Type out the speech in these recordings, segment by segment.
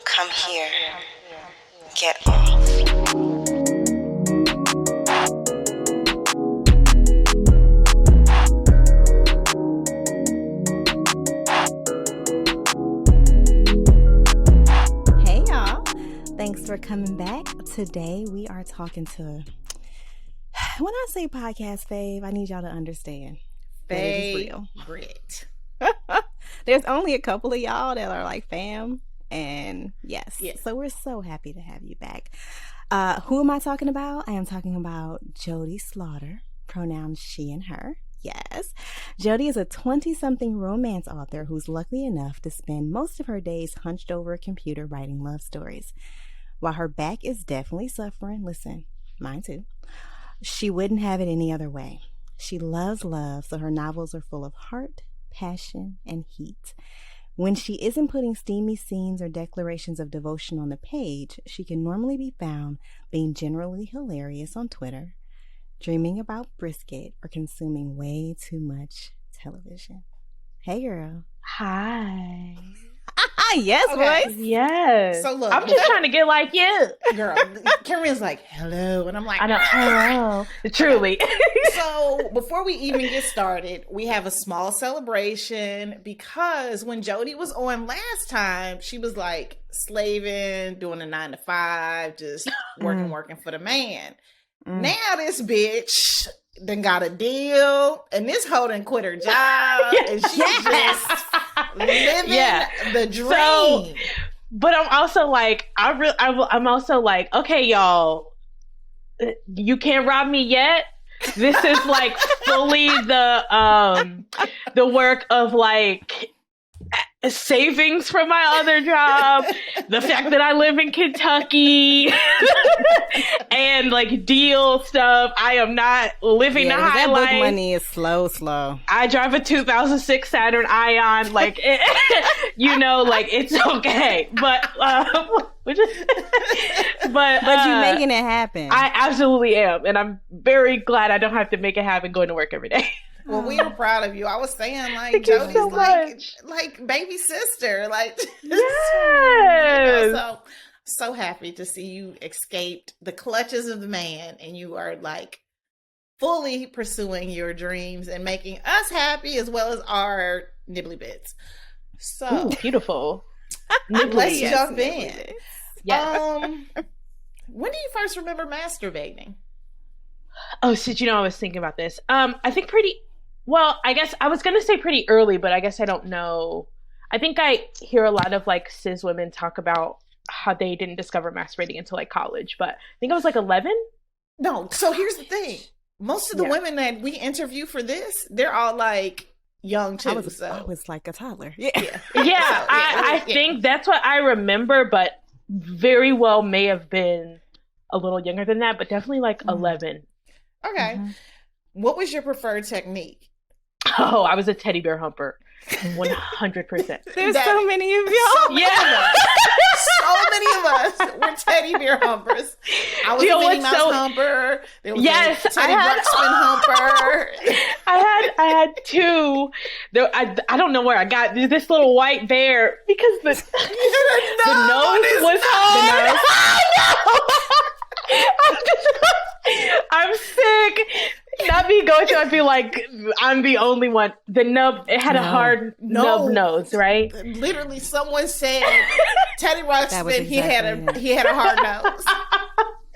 Come here. Get off. Hey y'all, thanks for coming back. Today we are talking to, when I say podcast fave, I need y'all to understand that it is real. Favorite. There's only a couple of y'all that are like fam, and yes. So we're so happy to have you back. Who am I talking about? I am talking about Jodie Slaughter, pronouns she and her. Yes. Jodie is a 20-something romance author who's lucky enough to spend most of her days hunched over a computer writing love stories. While her back is definitely suffering, listen, mine too, she wouldn't have it any other way. She loves love, so her novels are full of heart, passion, and heat. When she isn't putting steamy scenes or declarations of devotion on the page, she can normally be found being generally hilarious on Twitter, dreaming about brisket, or consuming way too much television. Hey, girl. Hi. Yes, Okay. boys. Yes. So look, I'm just trying to get like you. girl, Kenrya's like, hello. And I'm like, I know. Hello. Truly. So before we even get started, we have a small celebration because when Jodie was on last time, she was like slaving, doing a 9 to 5, just working for the man. Now this bitch done got a deal, and this hoe done quit her job, and she's just living the dream. So, but I'm also like, I'm also like, okay, y'all, you can't rob me yet. This is like fully the work of like savings from my other job, the fact that I live in Kentucky, and like deal stuff. I am not living the high that life. book money is slow. I drive a 2006 Saturn Ion, like you know, like it's okay, but you're making it happen. I absolutely am, and I'm very glad I don't have to make it happen going to work every day. Well, we are proud of you. I was saying, like, Thank you Jodie's so like baby sister, like, Yes. so happy to see you escaped the clutches of the man, and you are like fully pursuing your dreams and making us happy as well as our nibbly bits. So Ooh, beautiful. let's Nibbly. jump in. Yeah. When do you first remember masturbating? Oh, so you know, I was thinking about this. I think I guess I was going to say pretty early, but I guess I don't know. I think I hear a lot of like cis women talk about how they didn't discover masturbating until like college, but I think I was like 11. No. So here's the thing. Most of the women that we interview for this, they're all like young too. I was like a toddler. Yeah. I think that's what I remember, but very well may have been a little younger than that, but definitely like 11. Okay. Mm-hmm. What was your preferred technique? Oh, I was a teddy bear humper. 100%. There's so many of y'all. So many of us were teddy bear humpers. I was a Minnie Mouse humper. There was a Teddy Ruxpin humper. I had two. I don't know where I got this little white bear because the nose was hard. I'm sick. Not me going to, I'd be like, I'm the only one. The nub, it had a hard nub nose, right? Literally, someone said Teddy Ruxpin, he had a hard nose.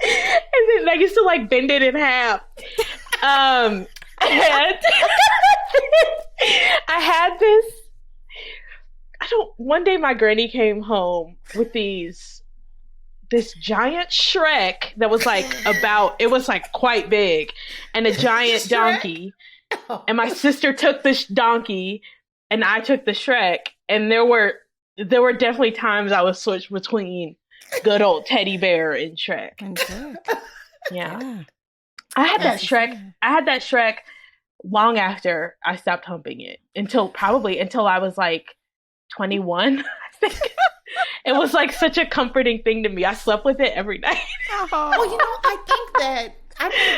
And then I used to like bend it in half. And I had this, one day my granny came home with this giant Shrek that was like it was like quite big, and a giant donkey. And my sister took this donkey and I took the Shrek, and there were definitely times I was switched between good old teddy bear and Shrek. Yeah. I had that Shrek long after I stopped humping it until I was like 21, I think. It was like such a comforting thing to me. I slept with it every night. Well, you know, I think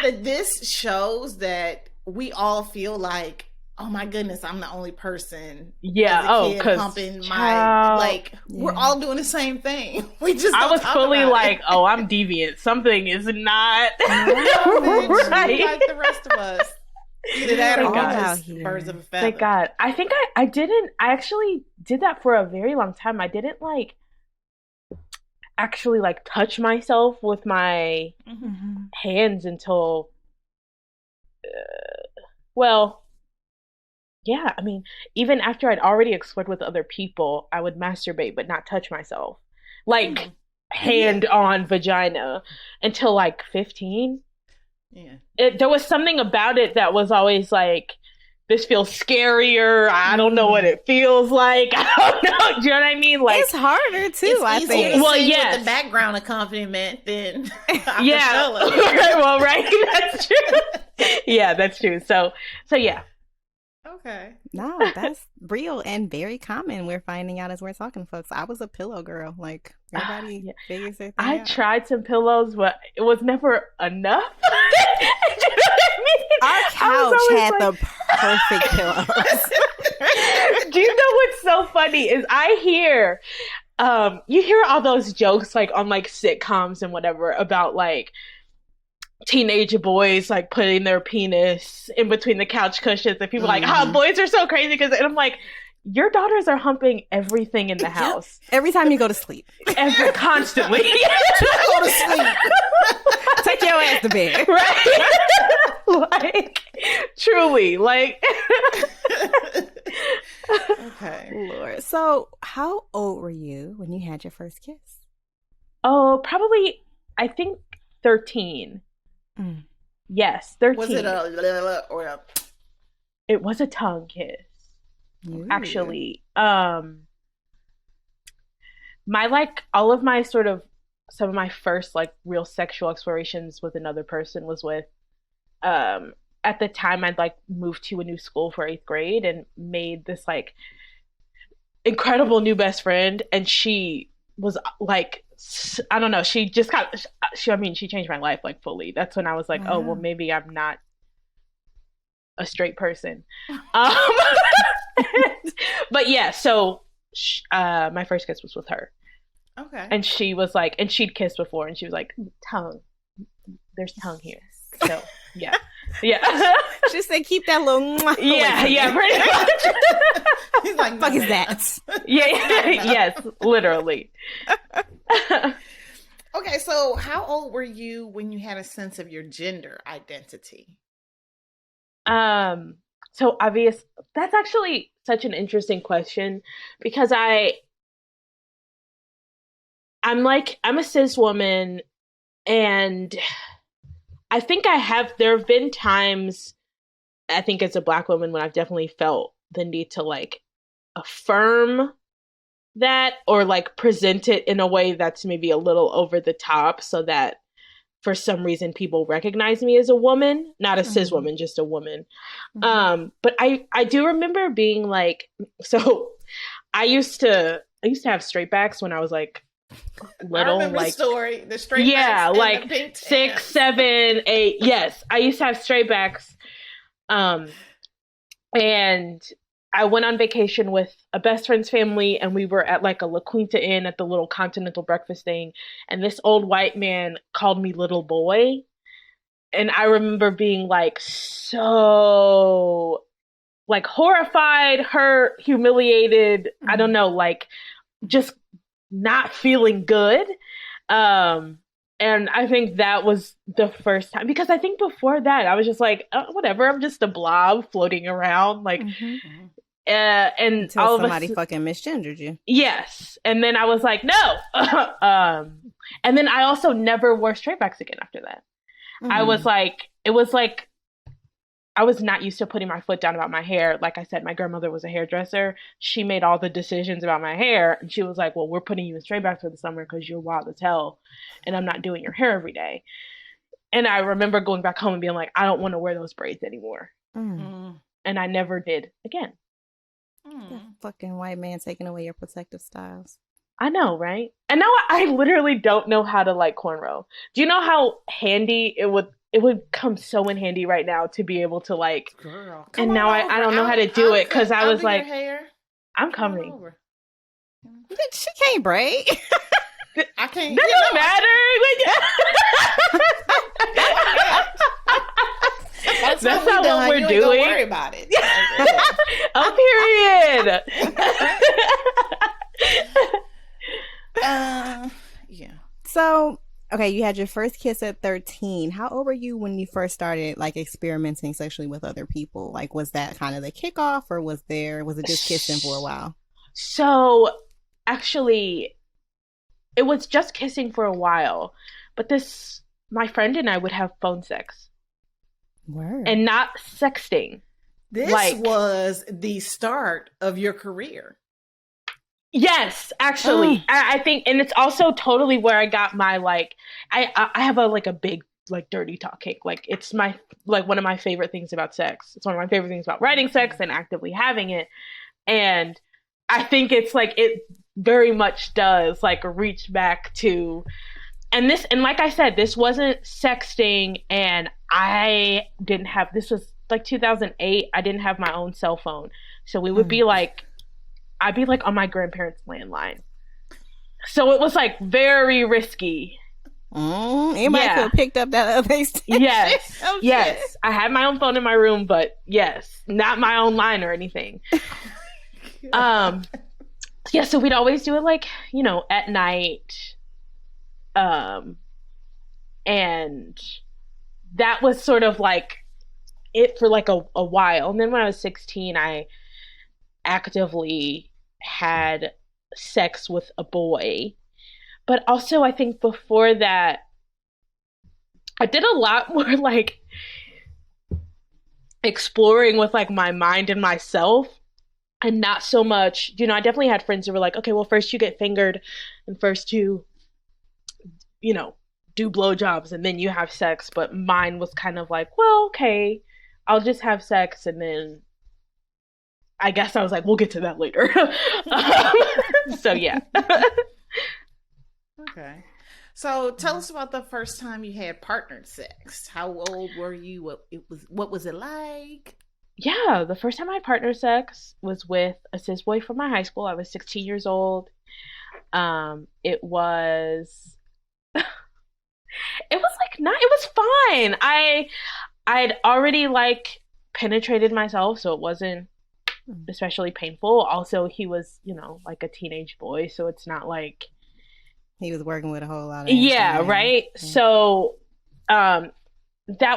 that this shows that we all feel like oh my goodness, I'm the only person. Yeah. As a kid humping my we're all doing the same thing. We just I was fully like, it. oh, I'm deviant. Something is not right like the rest of us. Either that or just birds of a feather. Thank God. I think I actually did that for a very long time. I didn't like actually like touch myself with my hands until yeah, I mean, even after I'd already explored with other people, I would masturbate but not touch myself. Like hand on vagina until like 15. Yeah. There was something about it that was always like, this feels scarier. I don't know what it feels like. I don't know. Do you know what I mean? Like, it's harder too. I think. Well, yeah, the background accompaniment than yeah. Well, right. That's true. Yeah, that's true. So yeah. Okay. No, that's real and very common. We're finding out as we're talking to folks. I was a pillow girl. Like, everybody figures their thing out. Tried some pillows, but it was never enough. You know what I mean? Our couch had the perfect pillows. Do you know what's so funny is I hear, you hear all those jokes like on like sitcoms and whatever about like teenage boys like putting their penis in between the couch cushions and people like, boys are so crazy and I'm like, your daughters are humping everything in the house. Every time you go to sleep. Constantly. Go to sleep. Take your ass to bed. Right? Like, truly, like. Okay. Lord. So, how old were you when you had your first kiss? Oh, probably, I think 13. Yes, 13. Was it a It was a tongue kiss. Actually, my like all of my sort of some of my first like real sexual explorations with another person was with at the time I'd like moved to a new school for 8th grade and made this like incredible new best friend, and she was like, I don't know, she just got she changed my life like fully. That's when I was like, oh well, maybe I'm not a straight person. But yeah, so my first kiss was with her. Okay. And she was like, and she'd kissed before, and she was like, tongue. There's tongue here. So yeah. She said, keep that little. Yeah, pretty much. He's like, fuck is that? Yeah. Yes, literally. Okay, so how old were you when you had a sense of your gender identity? So obvious. That's actually such an interesting question because I'm a cis woman, and I think there have been times, I think as a Black woman, when I've definitely felt the need to like affirm that or like present it in a way that's maybe a little over the top so that for some reason people recognize me as a woman, not a cis woman, just a woman. But I do remember being like, so I used to have straight backs when I was like little. I remember like the story, the straight backs. And like the pink 6, 7, 8. Yes, I used to have straight backs. And I went on vacation with a best friend's family, and we were at like a La Quinta Inn at the little continental breakfast thing. And this old white man called me little boy. And I remember being like so like horrified, hurt, humiliated. I don't know, like just not feeling good. And I think that was the first time, because I think before that I was just like, oh, whatever, I'm just a blob floating around, like, and until all somebody fucking misgendered you. Yes, and then I was like, no, and then I also never wore straightbacks again after that. I was like, it was like, I was not used to putting my foot down about my hair. Like I said, my grandmother was a hairdresser. She made all the decisions about my hair. And she was like, well, we're putting you in straightbacks for the summer because you're wild as hell. And I'm not doing your hair every day. And I remember going back home and being like, I don't want to wear those braids anymore. And I never did again. That fucking white man taking away your protective styles. I know, right? And now I literally don't know how to like cornrow. Do you know how handy it it would come so in handy right now to be able to like, girl, and now I don't know how to do it because I was like, I'm Come coming. over. She can't braid. I can't. Doesn't matter. That's not what we're doing. Don't worry about it. A period. Yeah. So, okay, you had your first kiss at 13. How old were you when you first started like experimenting sexually with other people? Like, was that kind of the kickoff, or was it just kissing for a while? So, actually, it was just kissing for a while, but my friend and I would have phone sex. Word. And not sexting. This was the start of your career. Yes, actually. I think, and it's also totally where I got my like, I have a big like dirty talk cake. Like it's my like one of my favorite things about sex. It's one of my favorite things about writing sex and actively having it. And I think it's like it very much does like reach back to, and like I said, this wasn't sexting, and this was like 2008. I didn't have my own cell phone. So we would be like, I'd be like on my grandparents' landline. So it was like very risky. Anybody could have picked up that other extension. Yes. Oh, yes. shit. I had my own phone in my room, but yes, not my own line or anything. Yeah, so we'd always do it like, at night. And that was sort of like it for like a while. And then when I was 16, I actively had sex with a boy. But also I think before that, I did a lot more like exploring with like my mind and myself, and not so much, I definitely had friends who were like, okay, well, first you get fingered, and first you do blowjobs, and then you have sex. But mine was kind of like, well, okay, I'll just have sex, and then I guess I was like, we'll get to that later. So yeah. Okay. So tell us about the first time you had partnered sex. How old were you? What was it like? Yeah, the first time I had partner sex was with a cis boy from my high school. I was 16 years old. It was like not. It was fine. I'd already like penetrated myself, so it wasn't especially painful. Also, he was, like a teenage boy, so it's not like he was working with a whole lot of right. Yeah. So, that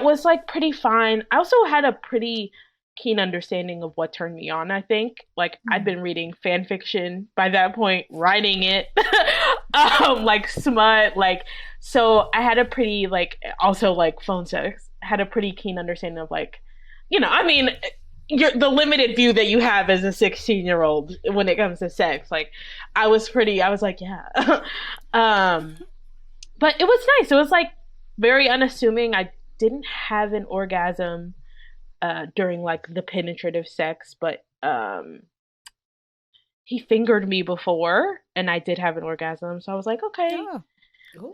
was like pretty fine. I also had a pretty keen understanding of what turned me on. I think like I'd been reading fan fiction by that point, writing it, like smut, like, so I had a pretty like, also like phone sex, had a pretty keen understanding of like, I mean, the limited view that you have as a 16-year-old when it comes to sex. Like I was like, yeah. But it was nice. It was like very unassuming. I didn't have an orgasm during like the penetrative sex, but he fingered me before, and I did have an orgasm, so I was like, okay. Oh.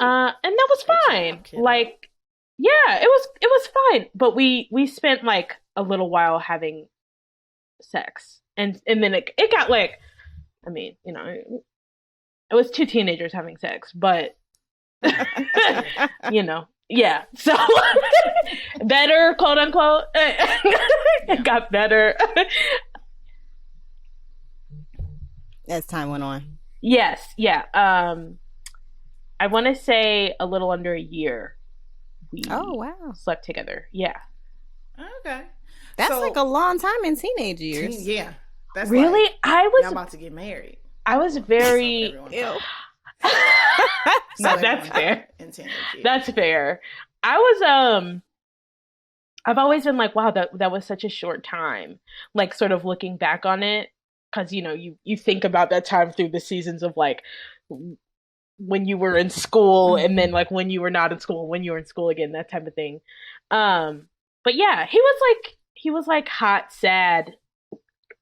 And that was fine. Like, yeah, it was fine. But we spent like a little while having sex, and then it got like, I mean, it was two teenagers having sex, but yeah, so better, quote unquote. It got better as time went on. Yes, yeah. I want to say a little under a year. We slept together. Yeah. Okay. That's like a long time in teenage years. Yeah. That's really, like, y'all about to get married. I was very ill. No, that's fair. That's fair. I was I've always been like, wow, that was such a short time. Like sort of looking back on it, because you think about that time through the seasons of like when you were in school, and then like when you were not in school, when you were in school again, that type of thing. But yeah, he was like hot, sad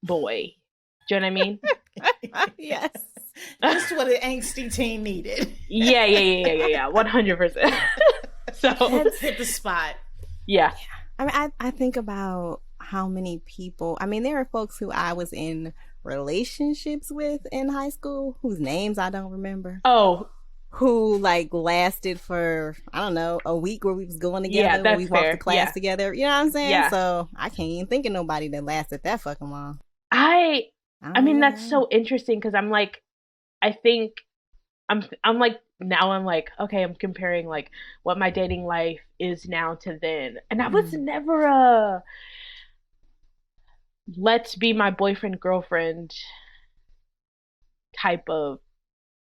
boy. Do you know what I mean? Yes. Just what an angsty teen needed. Yeah. 100%. So let's hit the spot. Yeah. I mean, I think about how many people. I mean, there are folks who I was in relationships with in high school whose names I don't remember. Oh, who like lasted for, I don't know, a week where we was going together, yeah, when that's we walked fair. to class together. You know what I'm saying? Yeah. So I can't even think of nobody that lasted that fucking long. I don't mean, really that's know. so interesting because I'm like, I think I'm like, now I'm like, okay, I'm comparing like what my dating life is now to then. And I was never a let's be my boyfriend, girlfriend type of.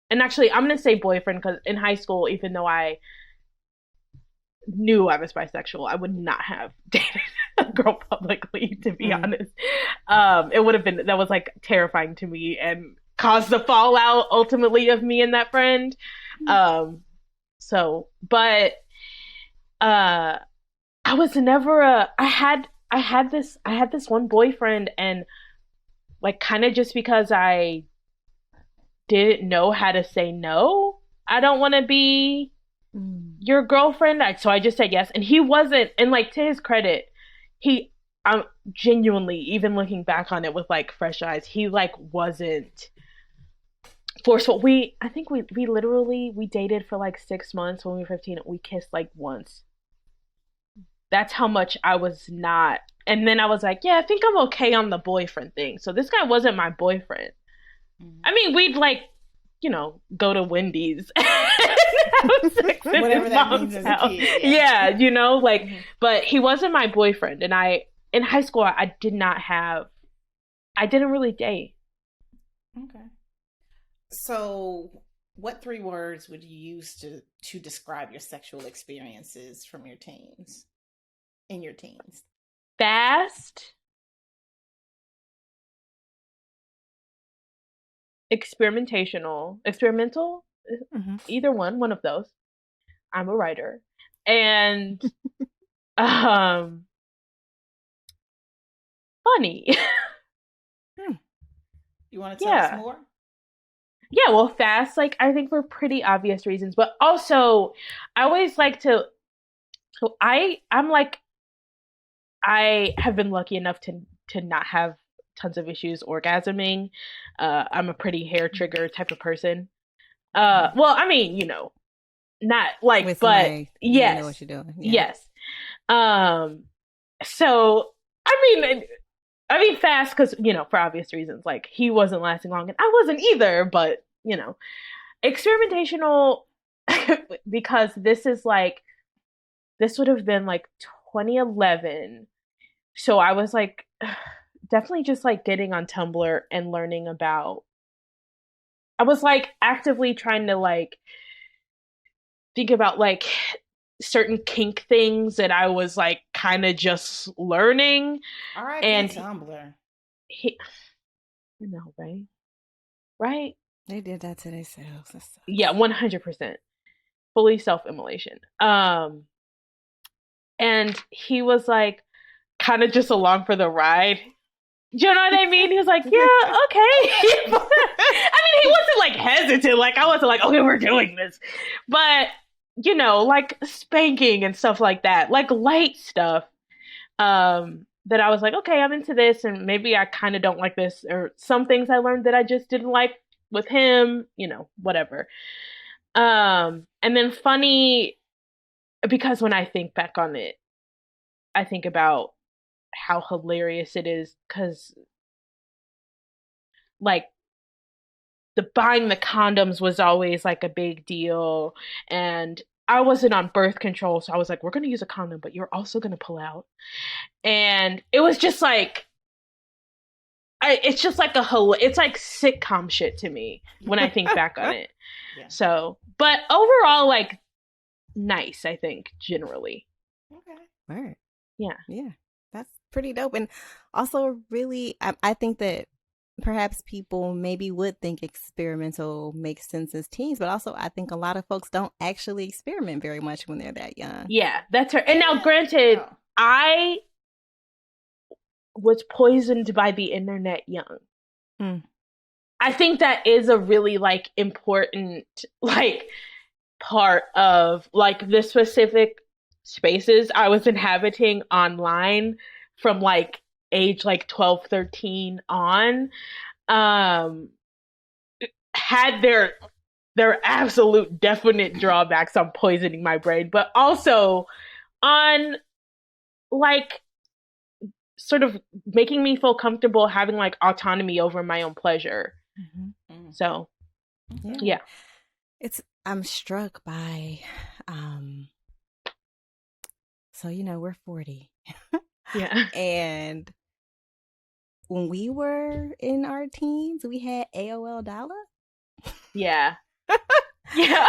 And actually, I'm going to say boyfriend because in high school, even though I knew I was bisexual, I would not have dated a girl publicly, to be honest. It would have been, that was like terrifying to me and caused the fallout ultimately of me and that friend. So, but I was never I had this one boyfriend, and like kind of just because I didn't know how to say no, I don't want to be your girlfriend, so I just said yes. And he wasn't, and like to his credit, I'm genuinely, even looking back on it with like fresh eyes, he like wasn't forceful. I think we literally dated for like 6 months when we were 15. We kissed like once. That's how much I was not. And then I was like, yeah, I think I'm okay on the boyfriend thing. So this guy wasn't my boyfriend. I mean, we'd like, you know, go to Wendy's. Whatever that means as a kid. Yeah, you know, like, but he wasn't my boyfriend. And in high school, I didn't really date. Okay. So what 3 words would you use to describe your sexual experiences from your teens? In your teens? Fast. Experimental, either one of those. I'm a writer. And funny. You want to tell us more? Yeah, well, fast, like, I think for pretty obvious reasons, but also I always like to, so I'm like, I have been lucky enough to not have tons of issues orgasming. I'm a pretty hair trigger type of person. Well, I mean, you know, not like, with but somebody, yes, you know what you're doing. Yeah. Yes. So I mean fast because, you know, for obvious reasons, like he wasn't lasting long and I wasn't either, but you know, experimentational because this would have been like 2011. So I was like definitely just like getting on Tumblr and learning about, I was like actively trying to like think about like certain kink things that I was like kind of just learning. All right, and Tumblr. You know, right? They did that to themselves. Yeah, 100%. Fully self-immolation. And he was like kind of just along for the ride. Do you know what I mean? He was like, yeah, okay. I mean, he wasn't like hesitant. Like, I wasn't like, okay, we're doing this. But, you know, like spanking and stuff like that, like light stuff. That I was like, okay, I'm into this, and maybe I kind of don't like this, or some things I learned that I just didn't like with him, you know, whatever. And then funny, because when I think back on it, I think about how hilarious it is, because like the buying the condoms was always like a big deal, and I wasn't on birth control, so I was like, we're going to use a condom, but you're also going to pull out. And it was just like, it's just like it's like sitcom shit to me when I think back on it. Yeah. So, but overall, like, nice, I think, generally. Okay. All right. Yeah. Yeah. That's pretty dope. And also, really, I think that perhaps people maybe would think experimental makes sense as teens, but also I think a lot of folks don't actually experiment very much when they're that young. Yeah, that's her. And now, granted, I was poisoned by the internet young. I think that is a really like important like part of like this specific spaces I was inhabiting online from like age like 12, 13 on, had their absolute definite drawbacks on poisoning my brain, but also on like sort of making me feel comfortable having like autonomy over my own pleasure. Mm-hmm. So yeah. I'm struck by so we're 40. Yeah. And when we were in our teens, we had AOL dial-up. Yeah. Yeah.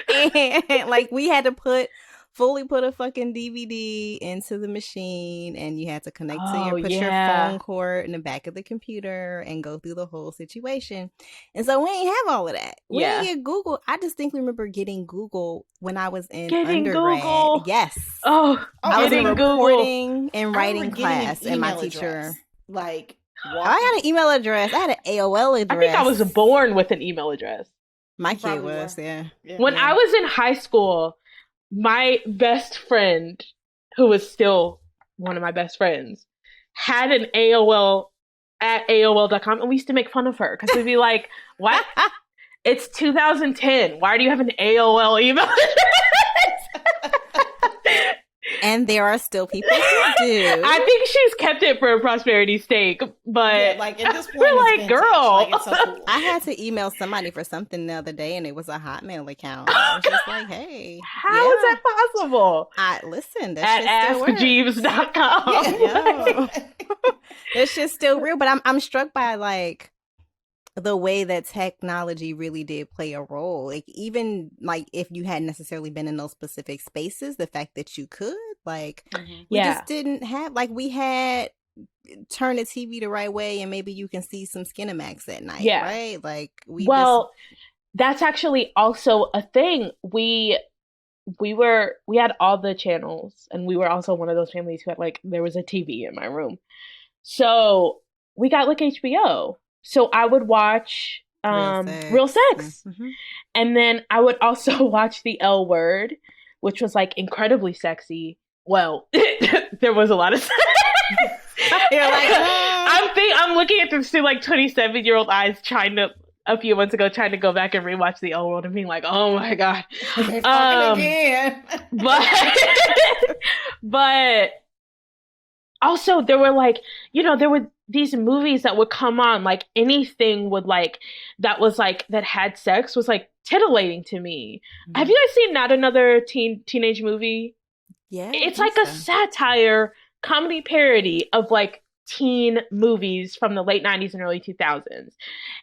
And like we had to fully put a fucking DVD into the machine, and you had to connect your phone cord in the back of the computer and go through the whole situation. And so we ain't have all of that. We didn't get Google. I distinctly remember getting Google when I was in undergrad. Google. Yes. I was in a reporting Google. and writing class, and my teacher address. Like, I had an email address. I had an AOL address. I think I was born with an email address. My kid was, yeah. When I was in high school, my best friend, who was still one of my best friends, had an AOL at AOL.com, and we used to make fun of her because we'd be like, what? It's 2010. Why do you have an AOL email address? And there are still people who do. I think she's kept it for a prosperity sake, but like at this point, we're like, vintage. girl. Like, it's so cool. I had to email somebody for something the other day, and it was a Hotmail account. I was just like, hey, how is that possible? Listen, at askjeeves.com. Yeah. It's just still real, but I'm struck by like the way that technology really did play a role. Like even like if you hadn't necessarily been in those specific spaces, the fact that you could we just didn't have we had turn the TV the right way and maybe you can see some Skinamax at night, right? Like that's actually also a thing. We had all the channels, and we were also one of those families who had there was a TV in my room. So we got HBO. So I would watch Real Sex. Mm-hmm. And then I would also watch The L Word, which was incredibly sexy. Well, there was a lot of sex. You're like, I'm looking at this through 27-year-old eyes a few months ago trying to go back and rewatch The L Word and being like, oh my God. Again. But also there were there were these movies that would come on, anything would that had sex was titillating to me. Mm-hmm. Have you guys seen Not Another Teenage Movie? Yeah. It's a satire comedy parody of teen movies from the late 90s and early 2000s.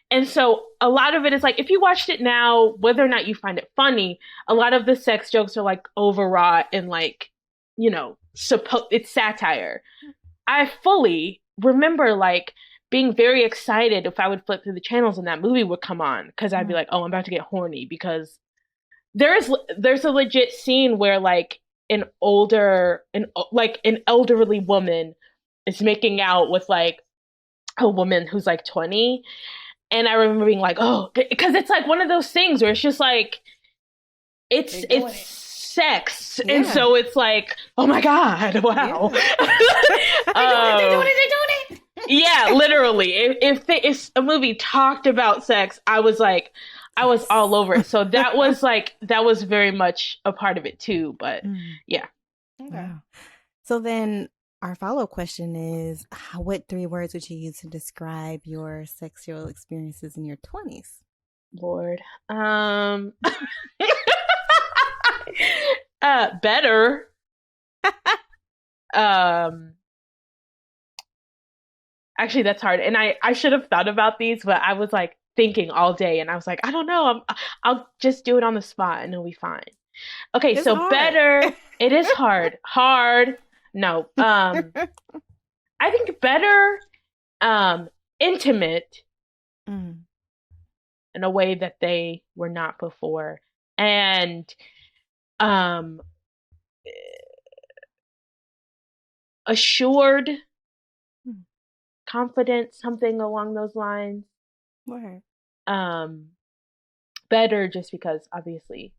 And so a lot of it is if you watched it now, whether or not you find it funny, a lot of the sex jokes are overwrought and it's satire. I fully remember being very excited if I would flip through the channels and that movie would come on, because I'd be like, oh, I'm about to get horny, because there's a legit scene where an elderly woman is making out with a woman who's 20, and I remember being oh, because it's one of those things where it's just it's sex, and so it's oh my God, wow. They're doing it. Yeah, literally. If a movie talked about sex, I was all over it. So that was very much a part of it too. But yeah. Okay. Wow. So then our follow-up question is, what 3 words would you use to describe your sexual experiences in your 20s? Lord. Better. Actually, that's hard. And I should have thought about these, but I was thinking all day, and I was I don't know. I'll just do it on the spot and it'll be fine. Okay, it's so hard. Better. It is hard. Hard. No. I think better, intimate in a way that they were not before. And assured, confident, something along those lines. Word. Better just because obviously,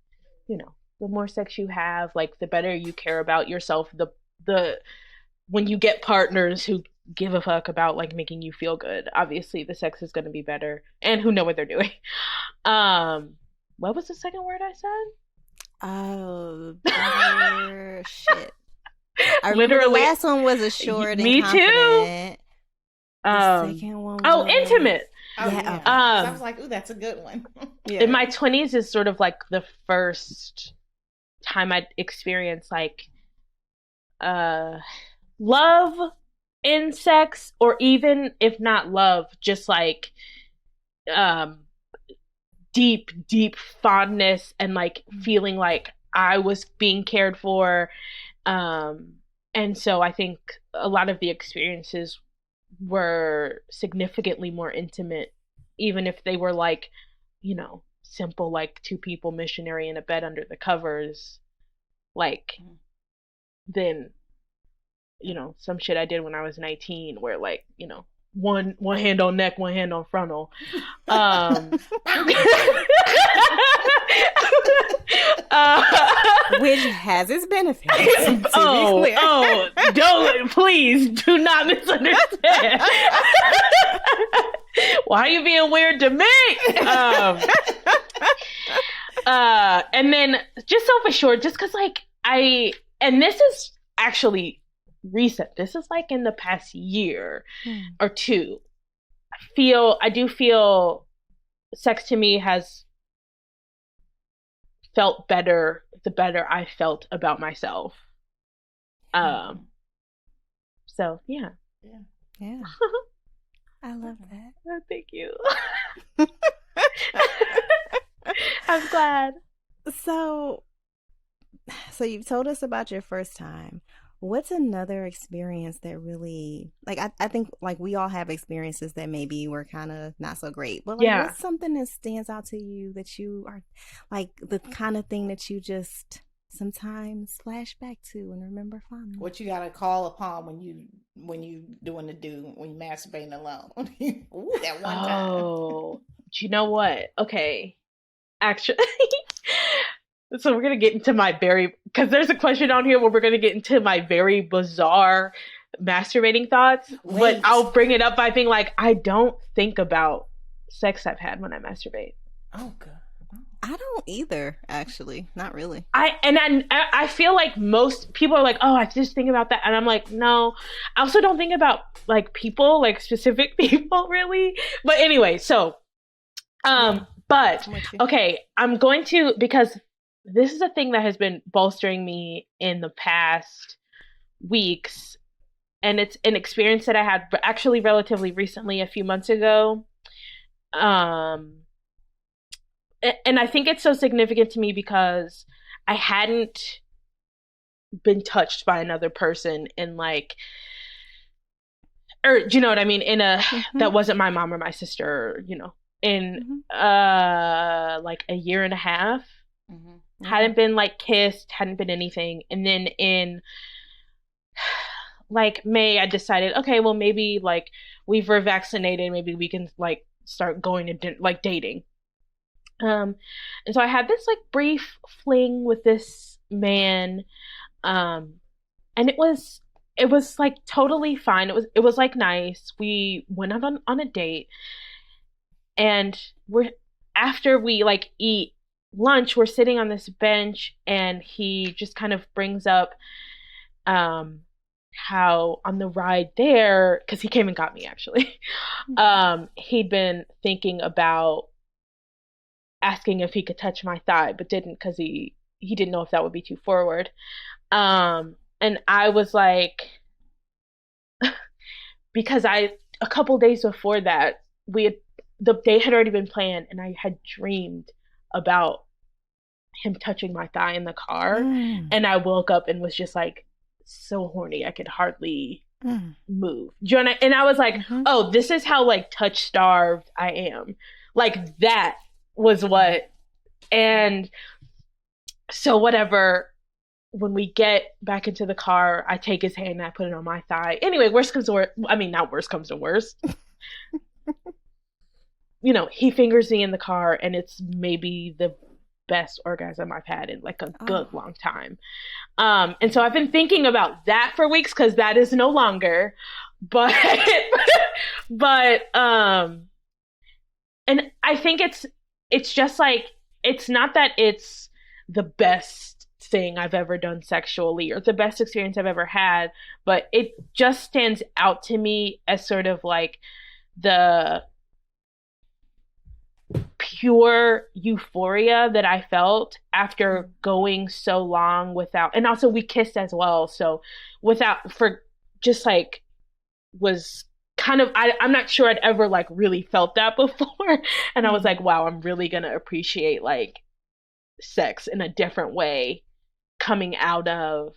the more sex you have, like the better you care about yourself, the when you get partners who give a fuck about like making you feel good, obviously the sex is going to be better and who know what they're doing. What was the second word I said? Oh, better shit. I remember Literally, the last one was assured me and confident. too. The second one was... Intimate. Oh, yeah. So I was like, ooh, that's a good one. Yeah. In my 20s is sort of like the first time I'd experienced like love in sex, or even if not love, just like deep fondness and like feeling like I was being cared for. And so I think a lot of the experiences were significantly more intimate, even if they were like, you know, simple, like two people missionary in a bed under the covers, like then, you know, some shit I did when I was 19 where like, you know, one hand on neck, one hand on frontal. Which has its benefits. Don't, please do not misunderstand. Why are you being weird to me? And then just self-assured, just because like and this is actually recent. This is like in the past year or two. I do feel sex to me has felt better the better I felt about myself. So yeah. I love that. Oh, thank you. I'm glad. So you've told us about your first time. What's another experience that really, like, I think, like, we all have experiences that maybe were kind of not so great, but, like, what's something that stands out to you that you are, like, the kind of thing that you just sometimes flash back to and remember fondly? What you gotta call upon when you when you masturbating alone? Ooh, that one time. Oh, do you know what? Okay, actually. So we're going to get into because there's a question on here where we're going to get into my very bizarre masturbating thoughts. But I'll bring it up by being like, I don't think about sex I've had when I masturbate. Oh, God. I don't either, actually. Not really. I feel like most people are like, oh, I just think about that. And I'm like, no. I also don't think about like people, like specific people really. But anyway, so, but okay, I'm going to, because this is a thing that has been bolstering me in the past weeks, and it's an experience that I had actually relatively recently, a few months ago. And I think it's so significant to me because I hadn't been touched by another person in like, or do you know what I mean? In a, that wasn't my mom or my sister, you know, in like a year and a half. Hadn't been like kissed, hadn't been anything. And then in like May, I decided, okay, well maybe like we've revaccinated, maybe we can like start going to like dating. And so I had this like brief fling with this man, and it was like totally fine. It was like nice. We went out on a date, and after we like eat lunch, we're sitting on this bench, and he just kind of brings up how on the ride there, because he came and got me actually, he'd been thinking about asking if he could touch my thigh, but didn't, because he didn't know if that would be too forward. And I was like, because a couple days before that, the day had already been planned, and I had dreamed about him touching my thigh in the car, and I woke up and was just like so horny I could hardly move. And I was like, oh, this is how like touch starved I am. Like that was what. And so whatever, when we get back into the car, I take his hand and I put it on my thigh. Anyway, worst comes to worst. I mean, not worst comes to worst. You know, he fingers me in the car, and it's maybe the best orgasm I've had in like a good long time. And so I've been thinking about that for weeks, because that is no longer, but and I think it's just like, it's not that it's the best thing I've ever done sexually or the best experience I've ever had, but it just stands out to me as sort of like the pure euphoria that I felt after going so long without, and also we kissed as well, so without, for just like, was kind of, I'm not sure I'd ever like really felt that before, and I was like, wow, I'm really gonna appreciate like sex in a different way coming out of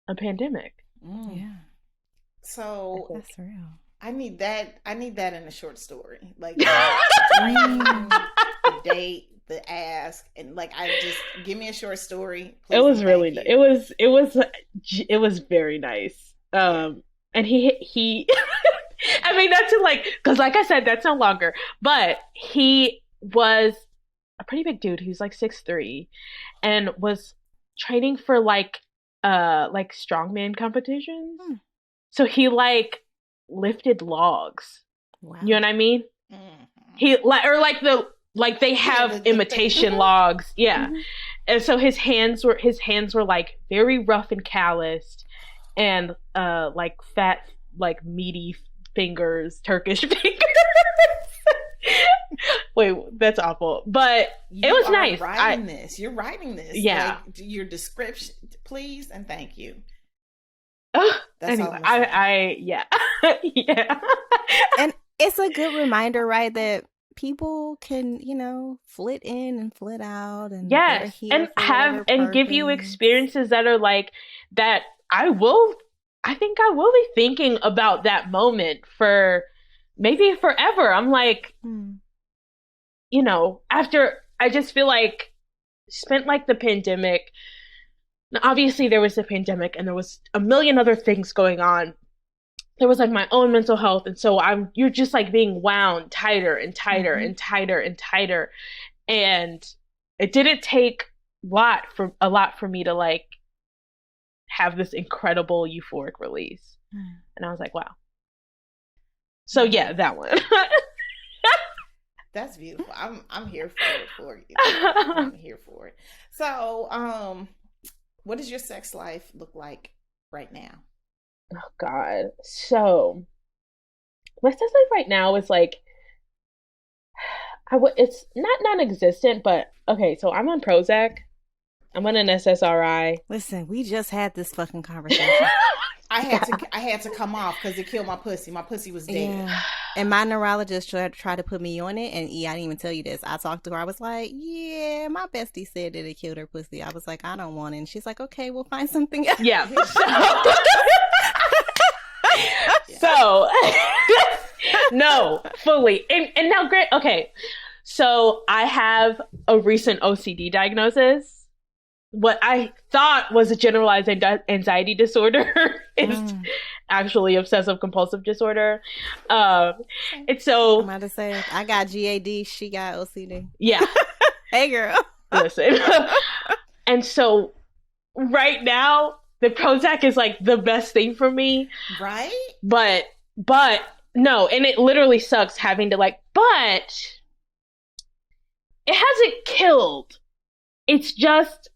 a pandemic. Yeah. So that's real. I need that in a short story. Like the date, the ask, and like, I just, give me a short story, please. It was really it was very nice. And he I mean, not to like, because like I said, that's no longer, but he was a pretty big dude. He was like 6'3", and was training for like strongman competitions. So he like lifted logs. Wow. You know what I mean? Mm-hmm. He like they have imitation logs. Yeah. Mm-hmm. And so his hands were like very rough and calloused, and like fat, like meaty fingers, Turkish fingers. Wait, that's awful. But it was nice. You're writing this. Yeah. Like, your description, please and thank you. That's anyway, I yeah. Yeah. And it's a good reminder, right, that people can, flit in and flit out, and yes, and have and give you experiences that are like that. I think I will be thinking about that moment for maybe forever. I'm like, after, I just feel like spent like the pandemic. Now, obviously there was the pandemic and there was a million other things going on. There was like my own mental health. And so you're just like being wound tighter and tighter and tighter and tighter. And it didn't take a lot for me to like have this incredible euphoric release. And I was like, wow. So yeah, that one. That's beautiful. I'm here for you. I'm here for it. So, what does your sex life look like right now? Oh God. So my sex life right now is like, it's not non-existent, but okay. So I'm on Prozac. I'm on an SSRI. Listen, we just had this fucking conversation. I had to come off because it killed my pussy. My pussy was dead. Yeah. And my neurologist tried to put me on it. And I didn't even tell you this. I talked to her. I was like, yeah, my bestie said that it killed her pussy. I was like, I don't want it. And she's like, okay, we'll find something else. Yeah. So no, fully. And now, great. Okay. So I have a recent OCD diagnosis. What I thought was a generalized anxiety disorder is actually obsessive compulsive disorder. And so I'm about to say, I got GAD, she got OCD. Yeah. Hey girl. Listen. And so right now, the Prozac is like the best thing for me. Right? But no, and it literally sucks having to like, but it hasn't killed. It's just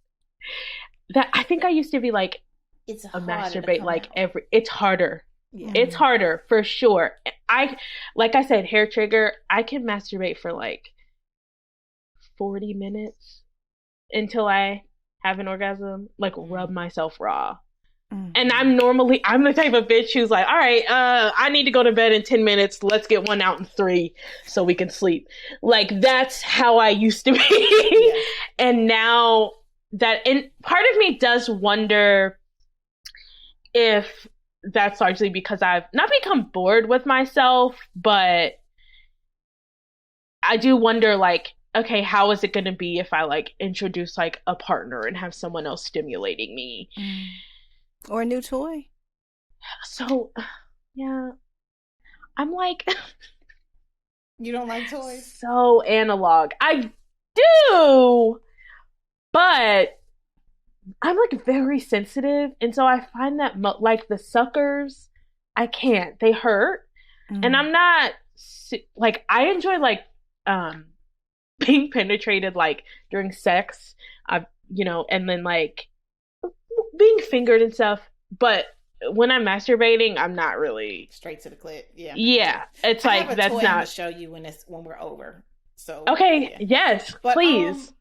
that I think I used to be like, it's a masturbate like out. It's harder. Yeah. It's harder for sure. Like I said, hair trigger, I can masturbate for like 40 minutes until I have an orgasm, like rub myself raw. And I'm the type of bitch who's like, all right, I need to go to bed in 10 minutes. Let's get one out in 3 so we can sleep. Like, that's how I used to be. Yeah. And now and part of me does wonder if that's largely because I've not become bored with myself, but I do wonder, like, okay, how is it going to be if I like introduce like a partner and have someone else stimulating me? Or a new toy. So, yeah. I'm like... You don't like toys? So analog. I do! But I'm like very sensitive, and so I find that like the suckers, I can't. They hurt, and I'm not like I enjoy like being penetrated like during sex, and then like being fingered and stuff. But when I'm masturbating, I'm not really straight to the clit. Yeah, yeah. It's I like have a that's toy not. I'm show you when we're over. So Okay, yeah. yes, but, please.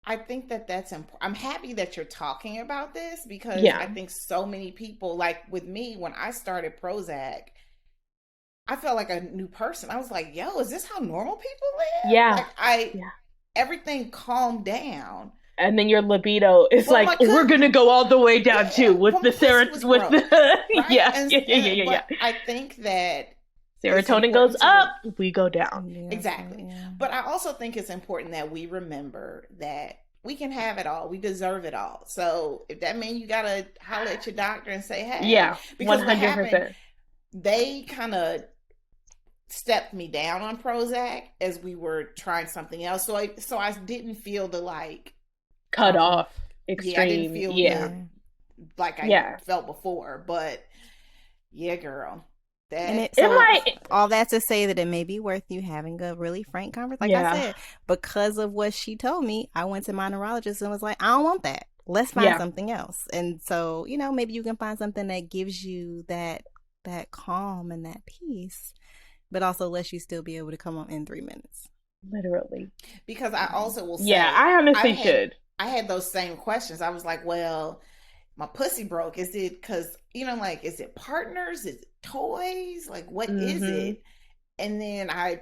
I think that's important. I'm happy that you're talking about this because I think so many people, like with me, when I started Prozac, I felt like a new person. I was like, yo, is this how normal people live? Yeah. Like everything calmed down. And then your libido is like, we're gonna go all the way down too with the serotonin. Right? Yeah. But I think that serotonin goes up, we go down. Yeah, exactly. Yeah. But I also think it's important that we remember that we can have it all. We deserve it all. So if that means you gotta holler at your doctor and say, hey, because 100%. What happened, they kind of stepped me down on Prozac as we were trying something else. So I didn't feel the like cut off extreme. Yeah, I didn't feel like I felt before. But yeah, girl. All that to say that it may be worth you having a really frank conversation. Like I said, because of what she told me, I went to my neurologist and was like, I don't want that. Let's find something else. And so, maybe you can find something that gives you that calm and that peace, but also lets you still be able to come on in 3 minutes. Literally. Because I also will say, I honestly should. I had those same questions. I was like, well, my pussy broke. Is it because, is it partners? Is it toys? Like, what is it? And then I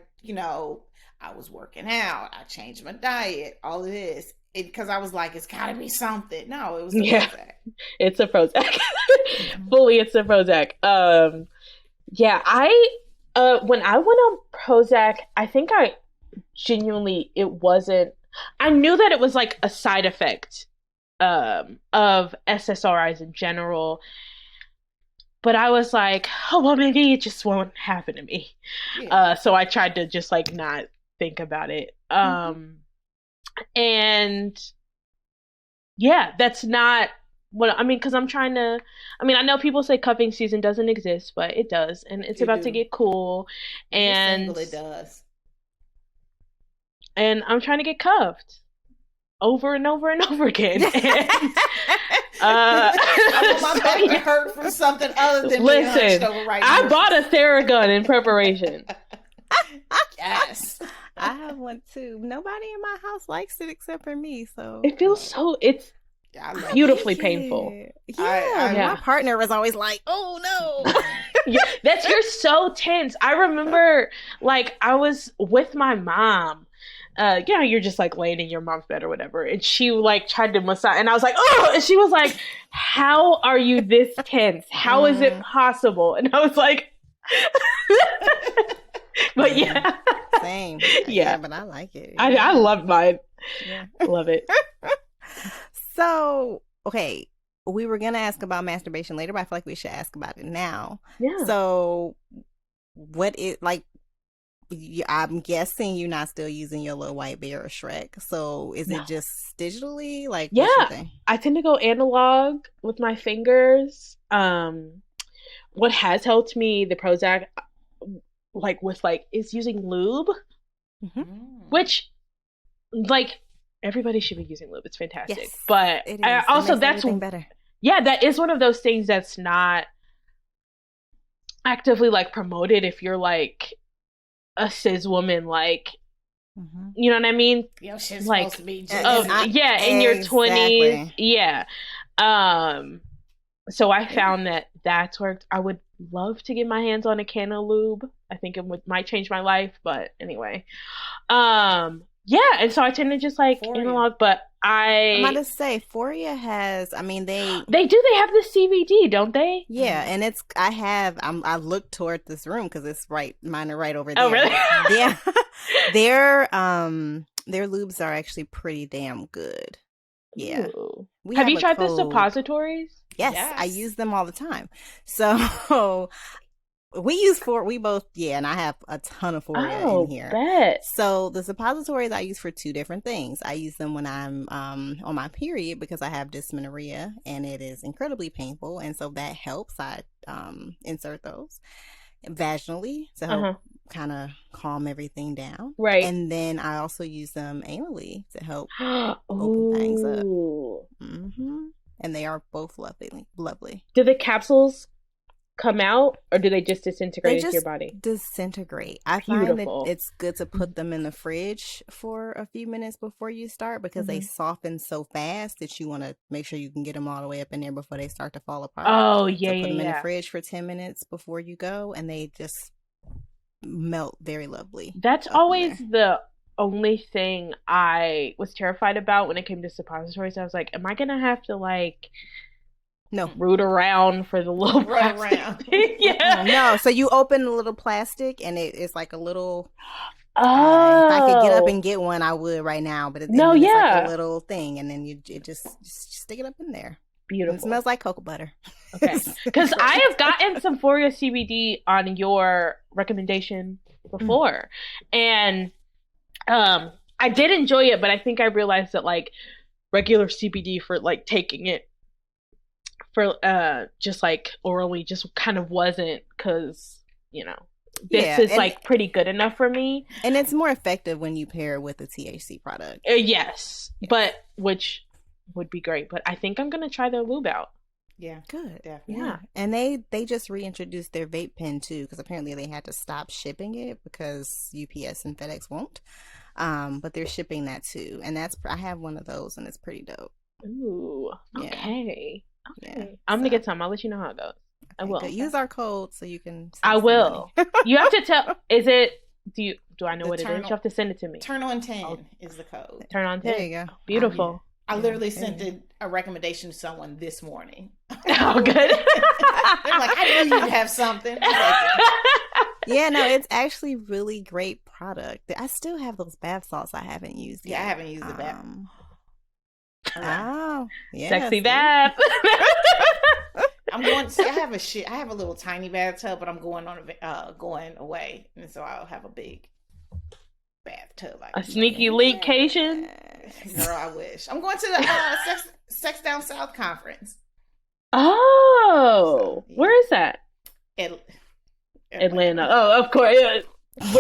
was working out. I changed my diet, all of this. Because I was like, it's got to be something. No, it was Prozac. It's a Prozac. Fully, it's a Prozac. When I went on Prozac, I think it wasn't, I knew that it was like a side effect of SSRIs in general, but I was like, oh well, maybe it just won't happen to me. So I tried to just like not think about it. And that's not what I mean, because I'm trying to. I mean, I know people say cuffing season doesn't exist, but it does, and it's about to get cool. And it does. And I'm trying to get cuffed over and over and over again. And, I want my back to hurt from something other than being hunched over right now. I bought a Theragun in preparation. Yes. I have one too. Nobody in my house likes it except for me, so it feels so. It's beautifully painful. My partner was always like, "Oh no." You're so tense. I remember, like, I was with my mom. You're just like laying in your mom's bed or whatever, and she like tried to massage, and I was like, "Oh!" And she was like, "How are you this tense? How is it possible?" And I was like, "But same, but I like it. I love mine. Love it." So, okay, we were gonna ask about masturbation later, but I feel like we should ask about it now. Yeah. So, what is like? I'm guessing you're not still using your little white bear or Shrek. So is it just digitally? Like, what's your thing? I tend to go analog with my fingers. What has helped me, the Prozac, is using Lube, which, like, everybody should be using Lube. It's fantastic. Yes, but it is. That's better. Yeah, that is one of those things that's not actively like promoted if you're like a cis woman, like, you know what I mean? Yo, shit's like, supposed to be in your 20s. Yeah. So I found that that's worked. I would love to get my hands on a can of Lube. I think it might change my life, but anyway. And so I tend to just like analog, but I'm about to say Foria has, I mean, they have the CBD, don't they? Yeah, and I look toward this room because it's mine are right over there. Oh, really? Yeah. Their lubes are actually pretty damn good. Yeah. Have you tried the suppositories? Yes, I use them all the time. So we both, and I have a ton of Foria in here. Bet. So the suppositories I use for two different things. I use them when I'm on my period because I have dysmenorrhea and it is incredibly painful, and so that helps. I insert those vaginally to help kind of calm everything down. Right. And then I also use them anally to help open things up. And they are both lovely. Do the capsules come out, or do they just disintegrate into your body? Disintegrate. I find that it's good to put them in the fridge for a few minutes before you start because they soften so fast that you want to make sure you can get them all the way up in there before they start to fall apart. Oh, yeah, so put them in the fridge for 10 minutes before you go, and they just melt very lovely. That's always the only thing I was terrified about when it came to suppositories. I was like, am I going to have to root around for the little plastic thing? No, so you open the little plastic and it's like a little if I could get up and get one I would right now, but it's like a little thing, and then you just stick it up in there. Beautiful. And it smells like cocoa butter. Okay, because I have gotten some Foria CBD on your recommendation before, and I did enjoy it, but I think I realized that regular CBD for taking it for just orally just kind of wasn't, because this is pretty good enough for me, and it's more effective when you pair it with a THC product. Yes, but which would be great, but I think I'm gonna try the Lube out. Yeah, good. Definitely. Yeah, and they just reintroduced their vape pen too, because apparently they had to stop shipping it because UPS and FedEx won't. But they're shipping that too, and I have one of those, and it's pretty dope. Ooh, okay. Yeah, I'm gonna get some. I'll let you know how it goes. Okay, I will. Good. Use our code so you can. I will. You have to tell. Is it? Do I know what it is? You have to send it to me. Turn on 10 is the code. Turn on 10. There you go. Beautiful. I literally sent a recommendation to someone this morning. Oh, good. They're like, I knew you'd have something. Yeah, no, it's actually really great product. I still have those bath salts I haven't used yet. Yeah, I haven't used the bath. Oh, yeah. Sexy bath. I'm going. See, I have a little tiny bathtub, but I'm going away, and so I'll have a big bathtub. A sneaky leakcation. Girl, I wish. I'm going to the Sex Down South conference. Oh, so, where is that? Atlanta. Oh, of course.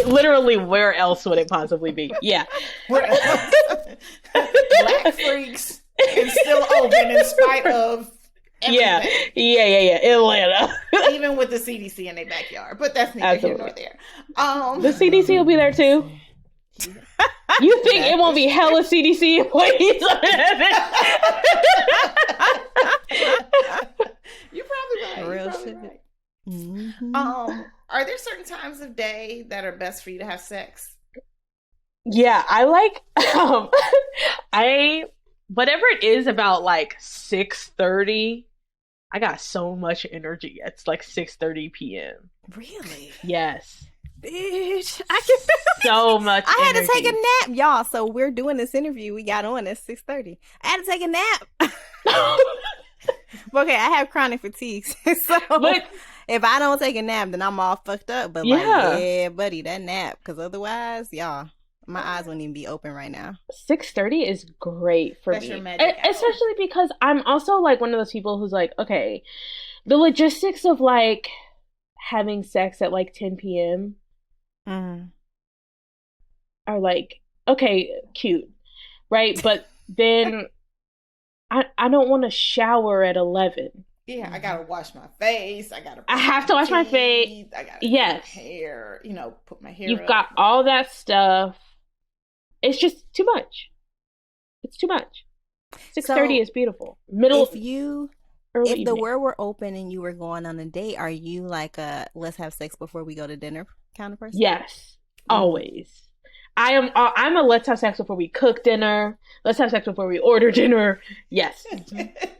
Literally, where else would it possibly be? Yeah. Where else? Black Freaks is still open in spite of everything. Yeah. Atlanta. Even with the CDC in their backyard. But that's neither here nor there. The CDC will be there too. You think it won't be hella CDC employees? You're probably right. Real shit. Right. Mm-hmm. Are there certain times of day that are best for you to have sex? Yeah, I like whatever it is about 6:30. I got so much energy. It's 6:30 p.m. Really? Yes. Bitch, I can so much I had energy. to take a nap, y'all. So we're doing this interview. We got on at 6:30. I had to take a nap. Okay, I have chronic fatigue. So if I don't take a nap, then I'm all fucked up. But yeah, buddy, that nap. Because otherwise, y'all, my eyes wouldn't even be open right now. 6:30 is great for me. Your magic especially because I'm also one of those people who's okay, the logistics of having sex at 10 p.m. are okay, cute, right? But then I don't want to shower at 11. Yeah, I gotta wash my face. I have to wash my face. I gotta do my hair. Put my hair. You've got all that stuff. It's just too much. It's too much. 6:30 is beautiful. If the world were open and you were going on a date, are you let's have sex before we go to dinner kind of person? Yes, always. I'm a let's have sex before we cook dinner. Let's have sex before we order dinner. Yes.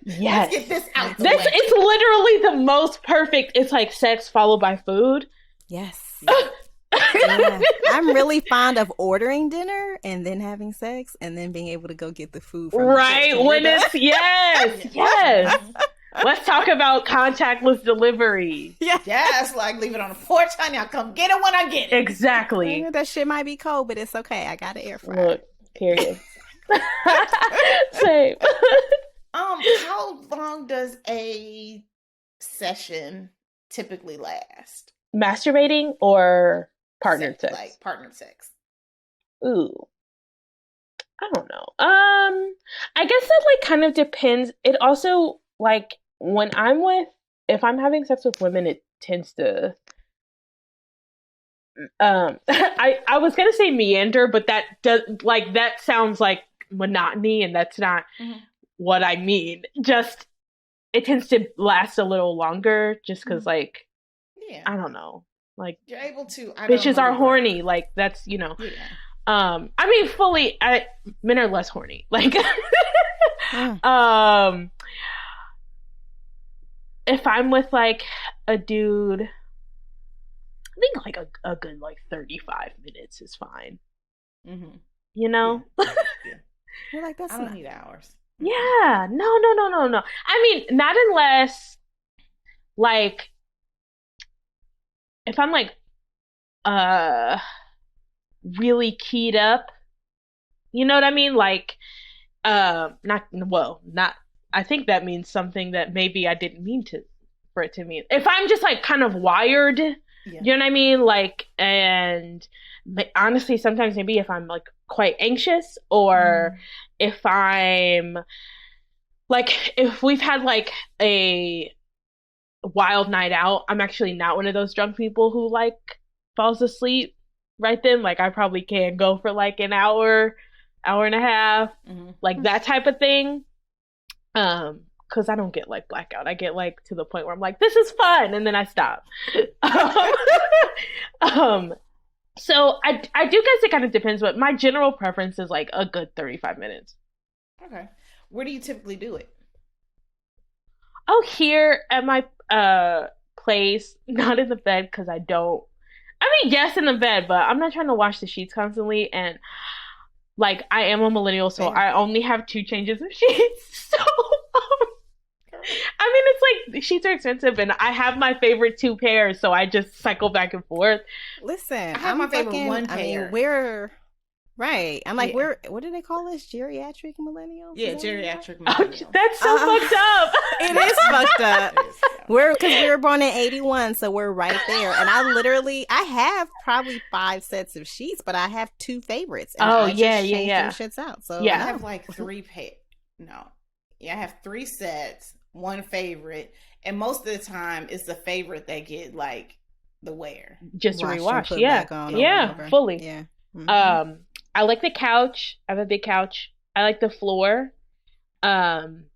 Yes. Let's get this out the way. It's literally the most perfect. It's sex followed by food. Yes. Yeah. I'm really fond of ordering dinner and then having sex and then being able to go get the food from right when it's yes. Let's talk about contactless delivery. Yes, like leave it on the porch, honey. I'll come get it when I get it. Exactly. That shit might be cold, but it's okay. I got an air fryer. Look, period. Same. How long does a session typically last? Masturbating or partnered sex? Like partnered sex. Ooh. I don't know. I guess that like kind of depends. It also like if I'm having sex with women, it tends to I was gonna say meander, but that sounds like monotony, and that's not what I mean. Just it tends to last a little longer, just because like I don't know, like you're able to. Bitches are horny, like that's Yeah. I mean, men are less horny. Like, if I'm with like a dude, I think like a good like 35 minutes is fine. Mm-hmm. You know? Yeah. You're like, that's I don't need hours. Yeah. No. I mean, not unless like if I'm like really keyed up. You know what I mean? Like not I think that means something that maybe I didn't mean for it to mean. If I'm just like kind of wired, you know what I mean? Like, and honestly, sometimes maybe if I'm like quite anxious, or if I'm like, if we've had like a wild night out, I'm actually not one of those drunk people who like falls asleep right then. Like I probably can go for like an hour and a half, like that type of thing. Because I don't get like blackout. I get like to the point where I'm like, this is fun, and then I stop. So I do guess it kind of depends, but my general preference is like a good 35 minutes. Okay. Where do you typically do it? Oh, here at my place, not in the bed, because I don't. I mean, yes, in the bed, but I'm not trying to wash the sheets constantly, and like I am a millennial, so I only have 2 changes of sheets. So I mean, it's like sheets are expensive, and I have my favorite 2 pairs, so I just cycle back and forth. Listen, I have my favorite 1 pair. I mean, we're right. I'm like, we're what do they call this? Geriatric millennials? Yeah, geriatric millennials. Oh, that's so fucked up. It is fucked up. Because we were born in 81, so we're right there. And I have probably 5 sets of sheets, but I have 2 favorites. And I change them shits out. So I have like 3 I have 3 sets, 1 favorite, and most of the time it's the favorite that get like the wear. Just to rewash. Yeah, fully. Yeah. I like the couch. I have a big couch. I like the floor. Them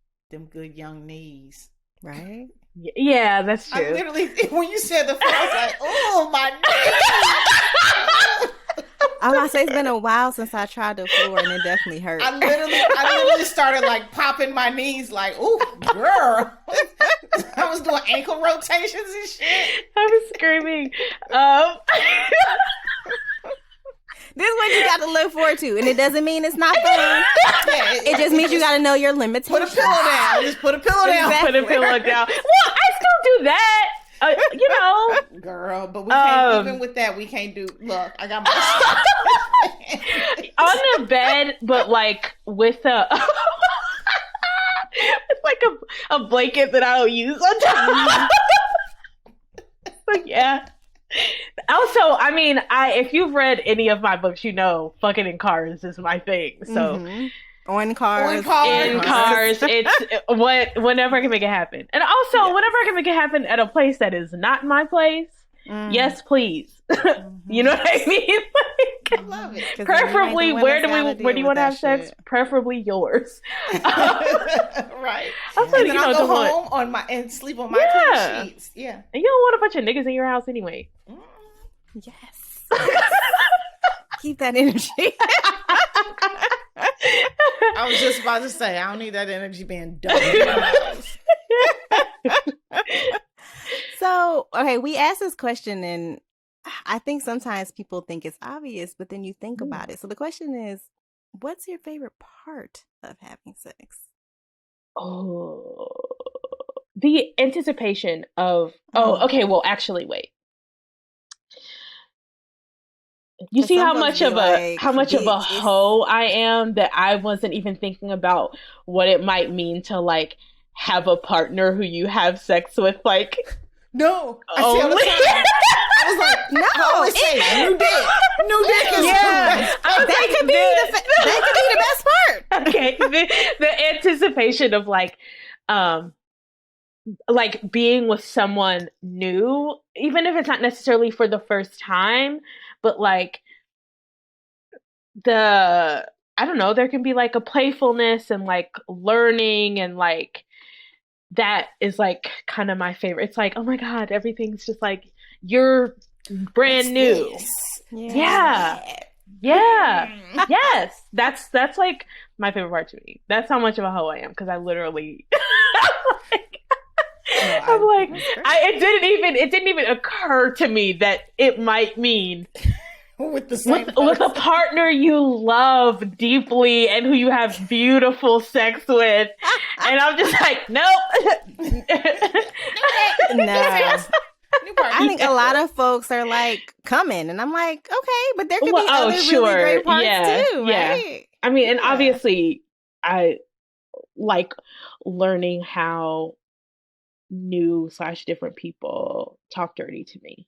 good young knees. Right? Yeah, that's true. I literally, when you said the floor, I was like, oh, my knees. I was say it's been a while since I tried the floor, and it definitely hurt. I literally started like popping my knees, like, "Ooh, girl!" I was doing ankle rotations and shit. I was screaming. This is what you got to look forward to, and it doesn't mean it's not fun. It just means you got to know your limitations. Put a pillow down. Just put a pillow down. Put a pillow down. Well, I still do that. You know, girl, but we can't. Even with that, we can't do. Look, I got my on the bed, but like with it's like a blanket that I don't use on top. So yeah. Also, I mean, if you've read any of my books, you know, fucking in cars is my thing. So. On cars. It's whenever I can make it happen. And also, whenever I can make it happen at a place that is not my place, yes, please. You know what I mean? I love it. Preferably, where do you want to have sex? Preferably yours. Right. Also, and then I'll go home and sleep on my clean sheets. Yeah. And you don't want a bunch of niggas in your house anyway. Yes. Keep that energy. I was just about to say, I don't need that energy being dumped in my house. So, okay, we asked this question, and I think sometimes people think it's obvious, but then you think about it. So the question is, what's your favorite part of having sex? Oh, the anticipation of, okay, well, actually, wait. You see how much of a hoe I am that I wasn't even thinking about what it might mean to like have a partner who you have sex with, like. No, I say all the time. I was like, no, I always say new dick is that could be the best part. Okay, the anticipation of like being with someone new, even if it's not necessarily for the first time, but like I don't know, there can be like a playfulness and like learning, and like that is like kind of my favorite. It's like, oh my God, everything's just like, you're brand new. Yeah. Yes. That's like my favorite part to me. That's how much of a hoe I am, because I literally it didn't even occur to me that it might mean with a partner you love deeply and who you have beautiful sex with. And I'm just like, nope. No. I think a lot of folks are like coming, and I'm like, okay, but there could be other really great parts too, right? I mean, and obviously I like learning how new / different people talk dirty to me.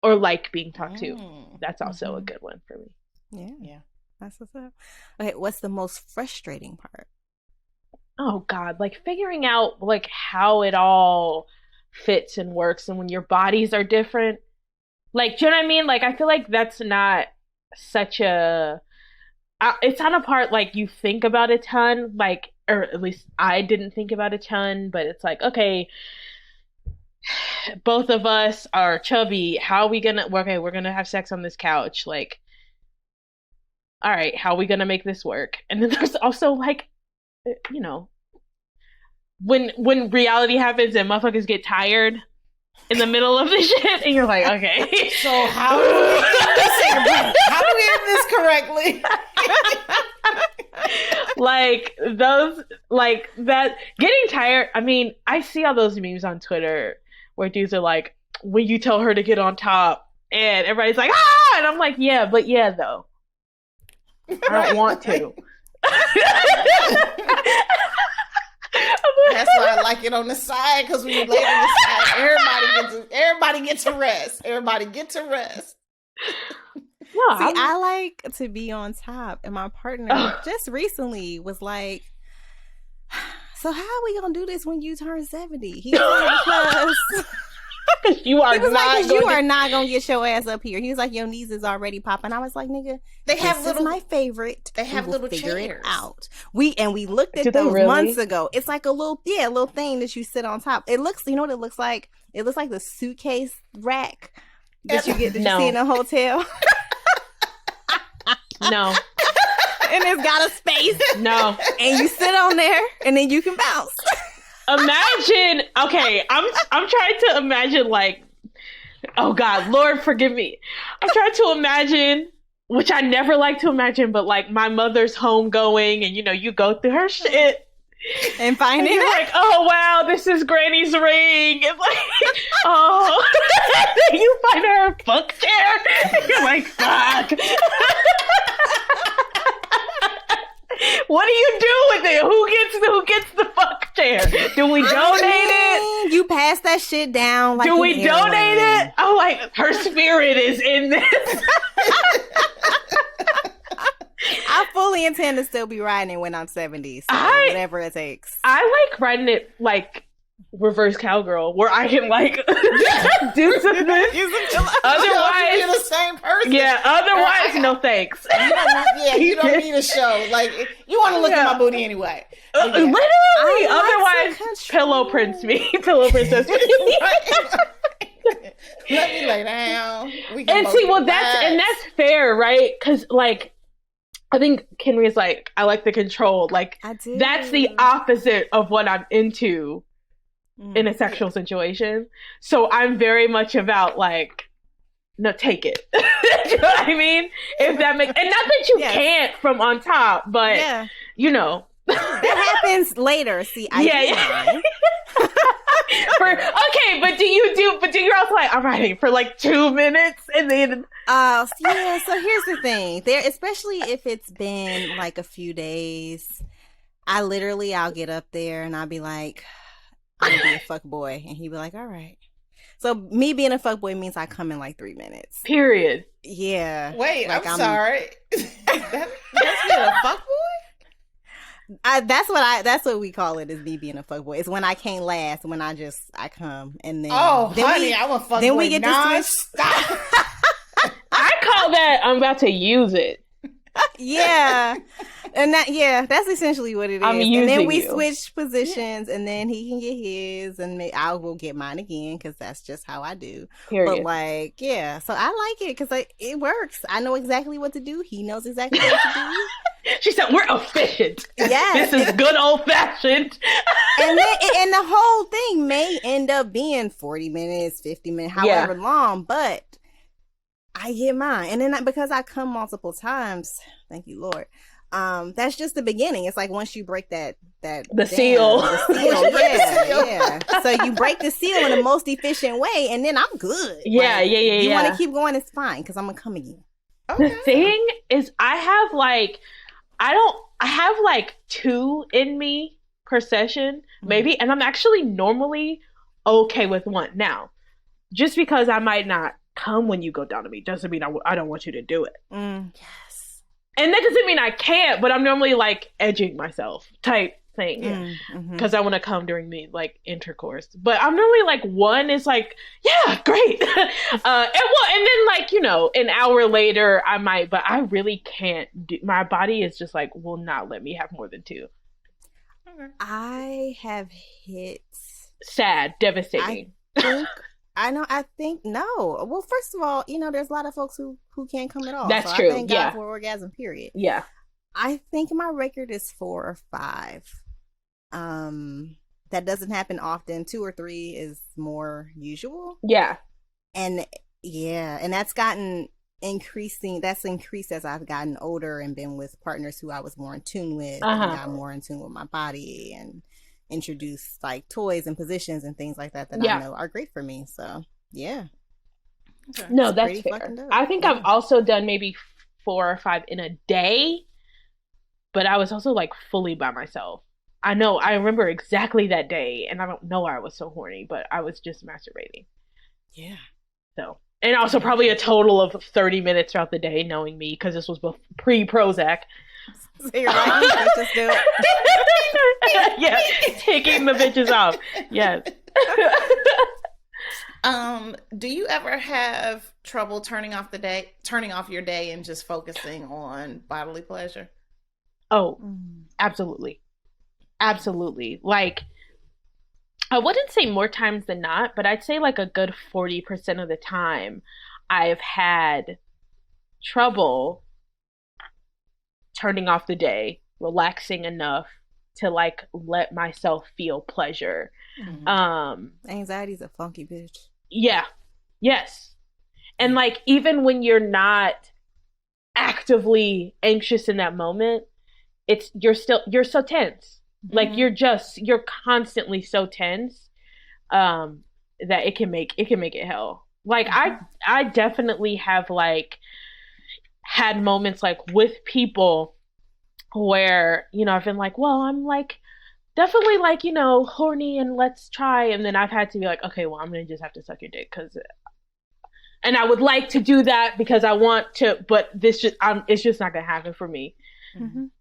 Or like being talked to. That's also a good one for me. Yeah. That's what's up. Okay, what's the most frustrating part? Oh God, like figuring out like how it all fits and works, and when your bodies are different. Like, do you know what I mean? Like, I feel like that's not such a... it's not a part like you think about a ton, like, or at least I didn't think about a ton, but it's like, okay, both of us are chubby. How are we gonna... Okay, we're gonna have sex on this couch. Like, all right, how are we gonna make this work? And then there's also like, you know, when reality happens and motherfuckers get tired in the middle of the shit, and you're like, okay. So how do we end this correctly? Like those, like that getting tired. I mean, I see all those memes on Twitter where dudes are like, when you tell her to get on top, and everybody's like, ah, and I'm like, yeah, but yeah, though. I don't want to. That's why I like it on the side, because when you lay on the side, everybody gets to rest. Everybody get to rest. No, see, I like to be on top, and my partner just recently was like, "So how are we gonna do this when you turn 70?" He was like, "Because you are not gonna get your ass up here." He was like, "Your knees is already popping." I was like, "Nigga, this is my favorite. They have little figure chairs. It out." We looked at those months ago. It's like a little thing that you sit on top. It looks, you know what it looks like? It looks like the suitcase rack that you get you see in a hotel. No. And it's got a space. No. And you sit on there and then you can bounce. Imagine, okay, I'm trying to imagine, like, oh God, Lord forgive me. I'm trying to imagine, which I never like to imagine, but like my mother's homegoing, and you know, you go through her shit and find it. You're like, oh wow, this is Granny's ring. It's like, oh, you find her fuck chair. You're like, fuck. What do you do with it? Who gets the fuck chair? Do we donate it? You pass that shit down. Like, do we donate it? Oh, like her spirit is in this. I fully intend to still be riding it when I'm 70. So whatever it takes. I like riding it like reverse cowgirl, where I can like do something. Otherwise, you're the same person. Yeah. Otherwise, no thanks. You don't need a show. Like, you want to look at my booty anyway. Literally. Otherwise, pillow princess me. Let me lay down. And see, well, that's fair, right? Because like, I think Kenrya's like, I like the control. Like, that's the opposite of what I'm into in a sexual situation. So I'm very much about like, no, take it. You know what I mean? If that makes, and not that you can't from on top, but you know. That happens later. See, I but do you're also like, all right, for like 2 minutes and then yeah, so here's the thing. There, especially if it's been like a few days, I'll get up there and I'll be like, I'm gonna be a fuck boy, and he'd be like, all right. So me being a fuck boy means I come in like 3 minutes. Period. Yeah. Wait, like I'm sorry. That's being a fuck boy? That's what we call it, is me being a fuck boy. It's when I can't last, when I come and then honey, I'm a fuck boy. Then we get to switch. I call that I'm about to use it. Yeah. And that's essentially what it is. I'm using and then we you. switch positions, and then he can get his, and I will get mine again, because that's just how I do. Period. But like, yeah, so I like it because it works. I know exactly what to do. He knows exactly what to do. She said, "We're efficient. Yes, this is good old fashioned." And the whole thing may end up being 40 minutes, 50 minutes, however long, but I get mine. And then because I come multiple times, thank you, Lord. That's just the beginning. It's like once you break the seal. Yeah. So you break the seal in the most efficient way, and then I'm good. Yeah. You want to keep going, it's fine, because I'm gonna come again. Okay. The thing is, I have like 2 in me per session, maybe, and I'm actually normally okay with 1. Now, just because I might not come when you go down to me doesn't mean I don't want you to do it. Yes. And that doesn't mean I can't, but I'm normally like edging myself type thing, because I want to come during the like intercourse. But I'm normally like 1 is like, yeah, great. and then like, an hour later I might, but I really can't my body is just like, will not let me have more than 2. I have hit sad, devastating. I think no. Well, first of all, there's a lot of folks who can't come at all. That's so true. I thank God for orgasm, period. Yeah. I think my record is 4 or 5. That doesn't happen often. 2 or 3 is more usual. Yeah. And that's gotten increasing. That's increased as I've gotten older and been with partners who I was more in tune with, and got more in tune with my body, and introduced like toys and positions and things like that I know are great for me. So yeah. Okay. No, that's fair. I think I've also done maybe 4 or 5 in a day, but I was also like fully by myself. I remember exactly that day, and I don't know why I was so horny, but I was just masturbating. Yeah. So, and also probably a total of 30 minutes throughout the day, knowing me, because this was pre-Prozac. So you're like, let's just do it. Yeah, taking the bitches off. Yes. Do you ever have trouble turning off your day and just focusing on bodily pleasure? Oh, absolutely. Absolutely. Like, I wouldn't say more times than not, but I'd say like a good 40% of the time I've had trouble turning off the day, relaxing enough to like let myself feel pleasure. Anxiety's a funky bitch. Yeah. Yes. And like, even when you're not actively anxious in that moment, you're so tense. Like you're constantly so tense that it can make it hell. Like I definitely have like had moments like with people where, I've been like, well, I'm like definitely like, horny and let's try. And then I've had to be like, okay, well, I'm going to just have to suck your dick and I would like to do that because I want to, but it's just not going to happen for me.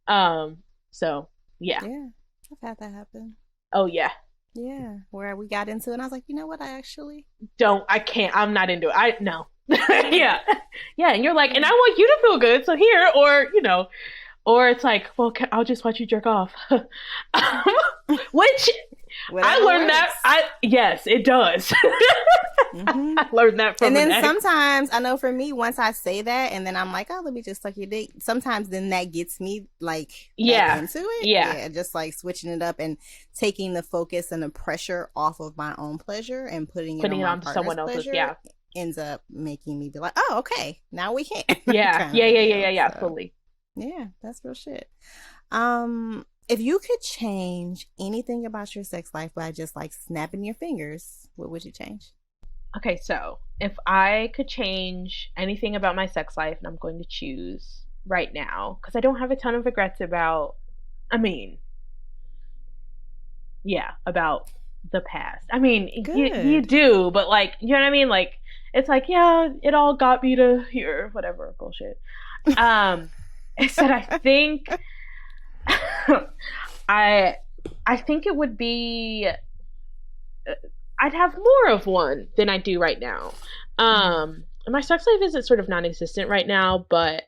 So yeah. Yeah. I've had that happen. Oh yeah. Yeah. Where we got into it and I was like, you know what? I actually I'm not into it. No. Yeah. Yeah. And you're like, and I want you to feel good. So here, or it's like, well, I'll just watch you jerk off. Which I learned that. Yes, it does. I learned that from And then sometimes, I know for me, once I say that and then I'm like, oh, let me just suck your dick. Sometimes then that gets me like into it. Yeah. Just like switching it up and taking the focus and the pressure off of my own pleasure and putting it on someone else's. Yeah. Ends up making me be like, oh, okay, now we can. Yeah. Yeah. Fully. Yeah, that's real shit. If you could change anything about your sex life by just like snapping your fingers, what would you change? Okay, so if I could change anything about my sex life, and I'm going to choose right now, because I don't have a ton of regrets about, about the past. You do, but like, you know what I mean? Like, it's like, yeah, it all got me to here, whatever bullshit. Instead, I think, I think it would be, I'd have more of one than I do right now. My sex life isn't sort of non-existent right now, but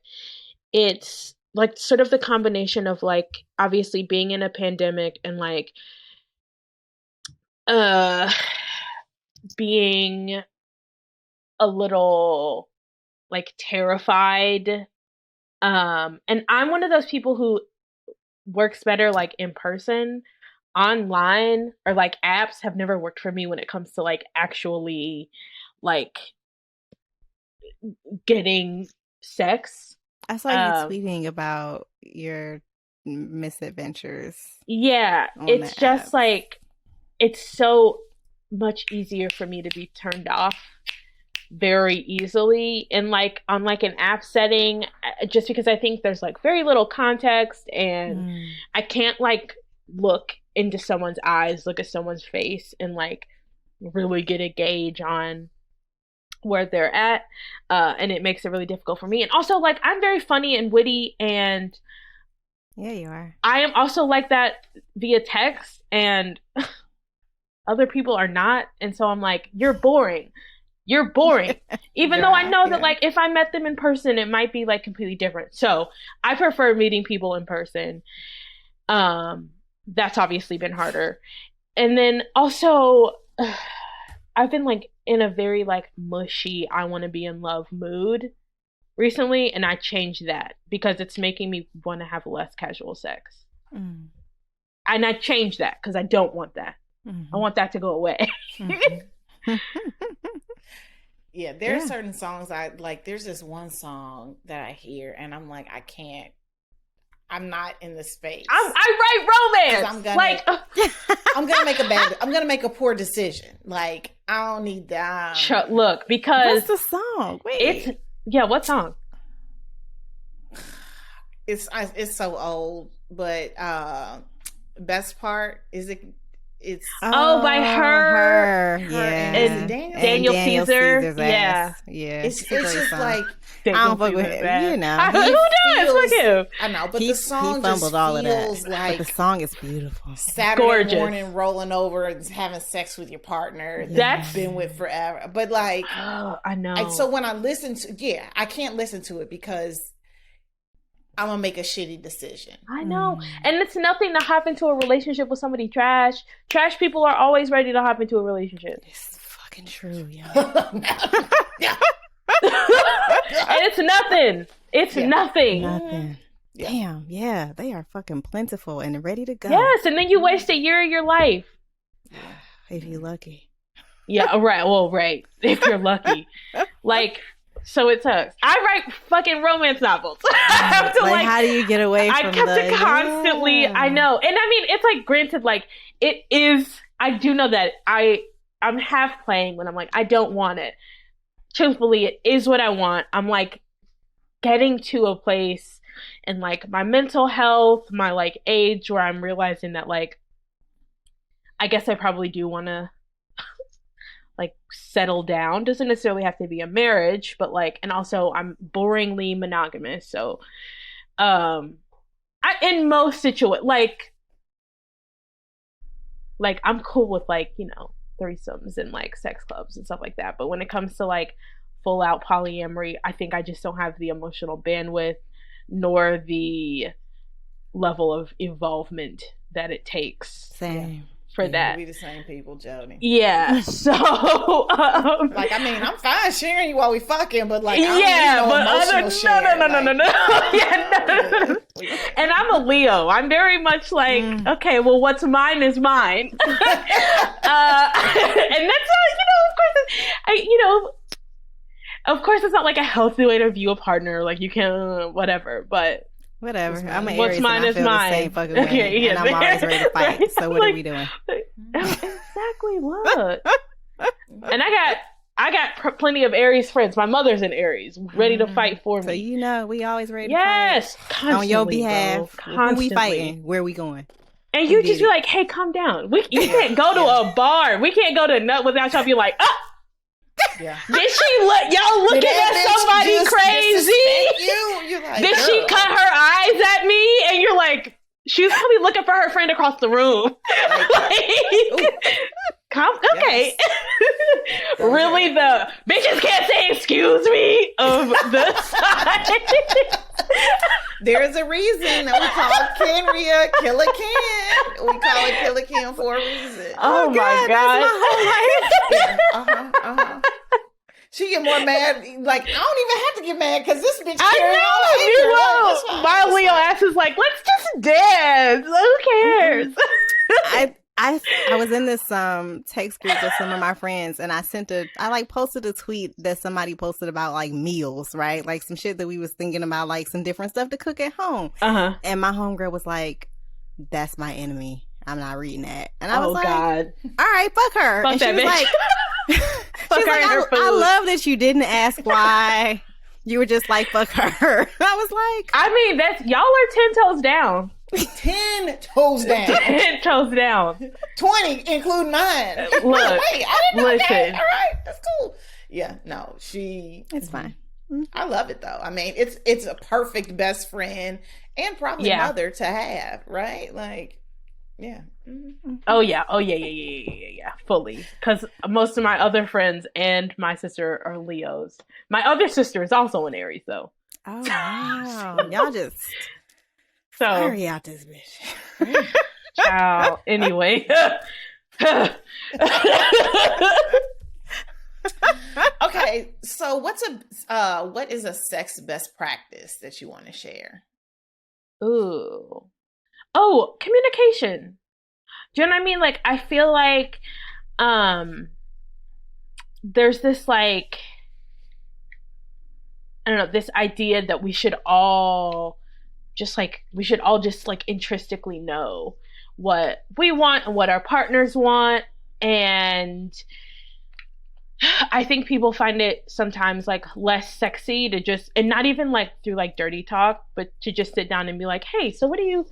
it's like sort of the combination of like obviously being in a pandemic and like being a little like terrified. And I'm one of those people who works better like in person. Online or like apps have never worked for me when it comes to like actually like getting sex. I saw you tweeting about your misadventures. Yeah, it's just like it's so much easier for me to be turned off very easily in like on like an app setting, just because I think there's like very little context and I can't like look into someone's eyes, look at someone's face, and like really get a gauge on where they're at, and it makes it really difficult for me. And also, like, I'm very funny and witty, and yeah, you are. I am also like that via text, and other people are not, and so I'm like, you're boring. Even though I know that like if I met them in person, it might be like completely different. So I prefer meeting people in person. That's obviously been harder. And then also, I've been like in a very like mushy, I want to be in love mood recently. And I changed that because it's making me want to have less casual sex. And I changed that because I don't want that. I want that to go away. Yeah, there are certain songs I like. There's this one song that I hear and I'm like, I can't. I'm not in the space. I write romance. I'm gonna make a poor decision. Like, I don't need that. Look, because what's the song? Wait, what song? It's so old, but best part is it's by her. Yeah, and Daniel Caesar. Yeah. It's just like I don't fuck with him. You know, who does? Fuck him. I know, but the song just feels all of that. like but the song is beautiful. Saturday morning, rolling over and having sex with your partner that you've been with forever. But like, I know. So when I listen to, I can't listen to it because I'm gonna make a shitty decision. I know. And it's nothing to hop into a relationship with somebody trash. Trash people are always ready to hop into a relationship. It's fucking true, yeah. Yeah. And it's nothing. It's nothing. Nothing. Yeah. Damn, yeah. They are fucking plentiful and ready to go. Yes, and then you waste a year of your life. If you're lucky. Yeah, right. Well, right. If you're lucky. Like, so it sucks. I write fucking romance novels. I have to, like, how do you get away from I kept it constantly. I know. And I mean, it's like, granted, like, it is, I do know that I'm half playing when I'm like, I don't want it. Truthfully, it is what I want. I'm like getting to a place in like my mental health, my like age where I'm realizing that like, I guess I probably do want to like settle down. Doesn't necessarily have to be a marriage, but like, and also I'm boringly monogamous. So, in most situations, like I'm cool with like, you know, threesomes and like sex clubs and stuff like that. But when it comes to like full out polyamory, I think I just don't have the emotional bandwidth nor the level of involvement that it takes. Same. For that. We the same people, Jodie. Yeah. So like, I mean, I'm fine sharing you while we fucking, but like, I don't need no. Yeah, no. And I'm a Leo. I'm very much like, okay, well, what's mine is mine. And that's how, of course it's not like a healthy way to view a partner. Like, you can whatever, but Whatever. I'm an What's Aries mine and I is feel mine. the same fucking way. Okay, yeah, and I'm always ready to fight. right. So what are we doing? Exactly. Look. And I got plenty of Aries friends. My mother's an Aries, ready to fight for me. So you know, we always ready to yes, fight. constantly, On your behalf. bro. Who we fighting? Where we going? And you just be like, hey, calm down. You can't go to a bar. We can't go to nut without y'all be like, oh. Yeah. Did she look? Y'all looking at somebody crazy? You're like, Did she cut her eyes at me? And you're like, she was probably looking for her friend across the room. Okay. Yes. Really, the bitches can't say excuse me of the side. There's a reason that we call Kenrya Killer Ken. We call it Killer Ken for a reason. Oh my God. That's my whole life. She get more mad. Like, I don't even have to get mad because this bitch I carrying know. all My Leo ass is like, let's just dance. Who cares? I was in this text group with some of my friends, and I posted a tweet that somebody posted about like meals, right? Like some shit that we was thinking about, like some different stuff to cook at home. And my homegirl was like, "That's my enemy. I'm not reading that." And I was like, God. "All right, fuck her." Fuck and that she was bitch. like, Fuck her and her food. I love that you didn't ask why. You were just like, fuck her. I was like, I mean, y'all are 10 toes down. 10 toes down. 10 toes down. 20, including mine. Look, wait, I didn't know listen. that. All right, that's cool. Yeah, no, it's fine. I love it though. I mean, it's a perfect best friend and probably mother to have, right? Like, yeah. Mm-hmm. Oh yeah, fully. Because most of my other friends and my sister are Leos. My other sister is also an Aries, though. Oh wow, y'all just sorry out this bitch. Ciao. Anyway. Okay, so what is a sex best practice that you want to share? Ooh. Oh, communication. Do you know what I mean? Like, I feel like there's this like, I don't know, this idea that we should all just intrinsically know what we want and what our partners want. And I think people find it sometimes like less sexy to just, and not even like through like dirty talk, but to just sit down and be like, hey, so what are you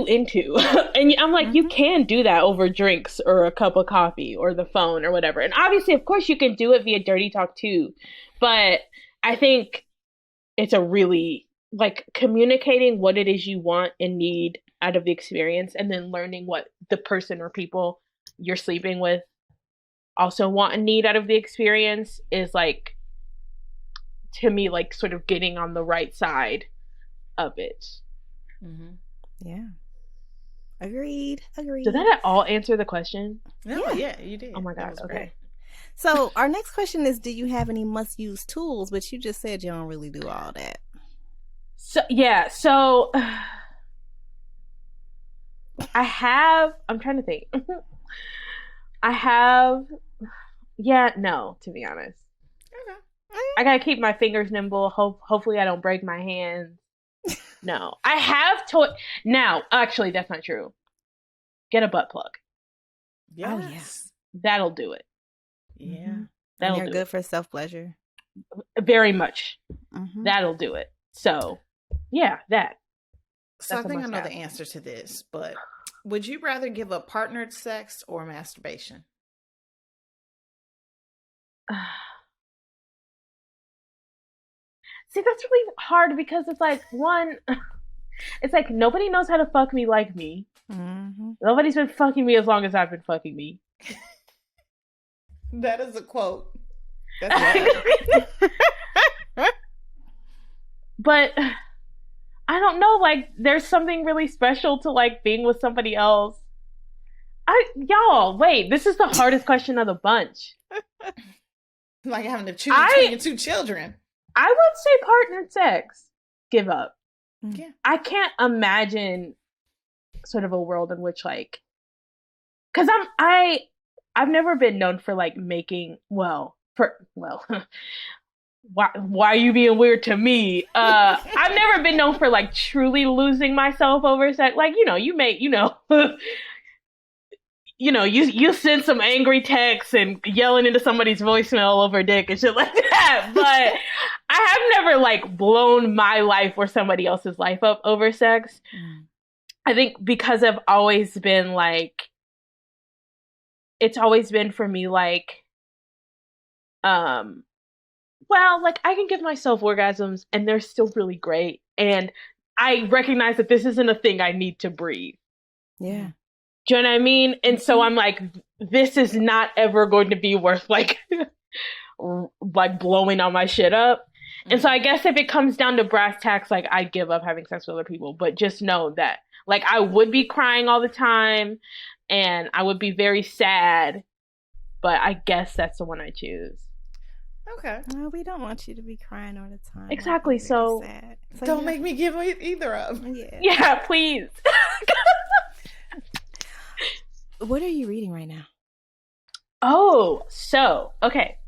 into? And I'm like, you can do that over drinks or a cup of coffee or the phone or whatever. And obviously, of course, you can do it via dirty talk too. But I think it's a really like communicating what it is you want and need out of the experience, and then learning what the person or people you're sleeping with also want and need out of the experience is like, to me, like sort of getting on the right side of it. Mm-hmm. Yeah. Agreed. Did that at all answer the question? No, yeah, you did. Oh my God. Okay. Great. So our next question is, do you have any must-use tools? But you just said you don't really do all that. So yeah, so I have, I'm trying to think. No, to be honest. Okay. I gotta keep my fingers nimble. Hopefully I don't break my hands. No. I have now, actually that's not true. Get a butt plug. Yes. Oh yes. That'll do it. Yeah. That'll they're good for self-pleasure. Very much. Mm-hmm. That'll do it. So yeah, that. So I think I know the answer to this, but would you rather give up partnered sex or masturbation? See, that's really hard because it's like, one, it's like nobody knows how to fuck me like me. Mm-hmm. Nobody's been fucking me as long as I've been fucking me. That is a quote. That's right. But I don't know, like, there's something really special to like being with somebody else. Y'all, wait, this is the hardest question of the bunch. Like having to choose between your two children. I would say partnered sex. Give up. Yeah. I can't imagine sort of a world in which like, because I've never been known for like making why are you being weird to me? I've never been known for like truly losing myself over sex. Like, you may, you send some angry texts and yelling into somebody's voicemail over dick and shit like that. But I have never like blown my life or somebody else's life up over sex. I think because I've always been like, it's always been for me like, well, like I can give myself orgasms and they're still really great. And I recognize that this isn't a thing I need to breathe. Yeah. Do you know what I mean? And so I'm like, this is not ever going to be worth like, like blowing all my shit up. And so I guess if it comes down to brass tacks, like I'd give up having sex with other people, but just know that like I would be crying all the time and I would be very sad, but I guess that's the one I choose. Okay. Well, we don't want you to be crying all the time. Exactly. So don't make me give either of them. Yeah, please. What are you reading right now? Oh, so, okay.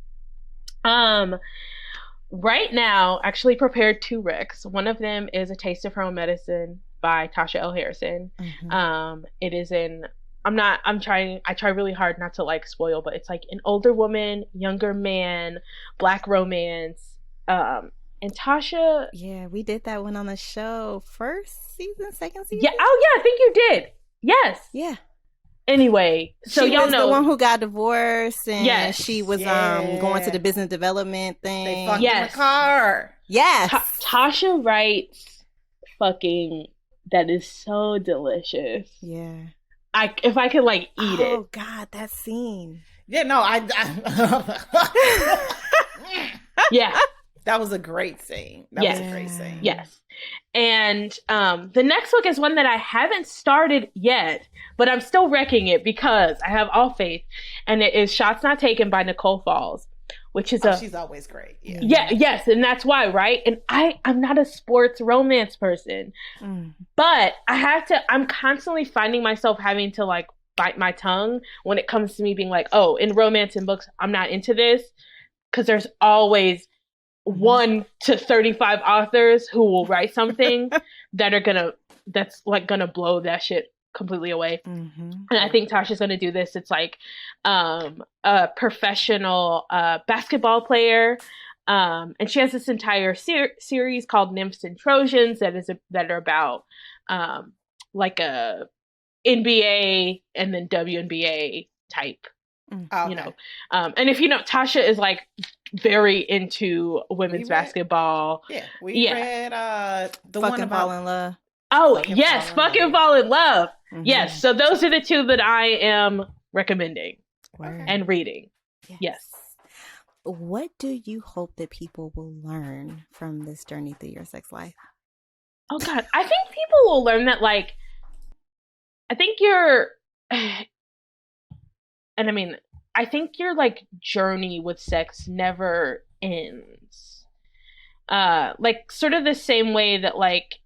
Right now, actually prepared 2 recs. One of them is A Taste of Her Own Medicine by Tasha L. Harrison. It is I try really hard not to like spoil, but it's like an older woman, younger man, Black romance. And Tasha. Yeah, we did that one on the show. First season, second season? Yeah. Oh yeah, I think you did. Yes. Yeah. Anyway, so she y'all was know the one who got divorced, and yes. she was going to the business development thing. They fucked in the car. Yes. Tasha writes fucking that is so delicious. Yeah. If I could like eat it. Oh God, that scene. Yeah, no, yeah. That was a great scene. That was a great scene. Yes. And the next book is one that I haven't started yet, but I'm still wrecking it because I have all faith. And it is Shots Not Taken by Nicole Falls, which is she's always great. Yes, and that's why, right? And I'm not a sports romance person, but I'm constantly finding myself having to like bite my tongue when it comes to me being like, oh, in romance and books, I'm not into this, because there's always 1 to 35 authors who will write something that's gonna blow that shit completely away. And I think Tasha's gonna do this. It's like a professional basketball player, and she has this entire series called Nymphs and Trojans that are about like a NBA and then WNBA type. You know, and if you know, Tasha is like very into women's basketball. Yeah, we read the Fucking one about Fall in Love. Oh yes, Fucking Fall in Love. Yes, so those are the 2 that I am recommending and reading. Yes. What do you hope that people will learn from this journey through your sex life? Oh God, I think people will learn that like, I think I think your like journey with sex never ends. Like sort of the same way that like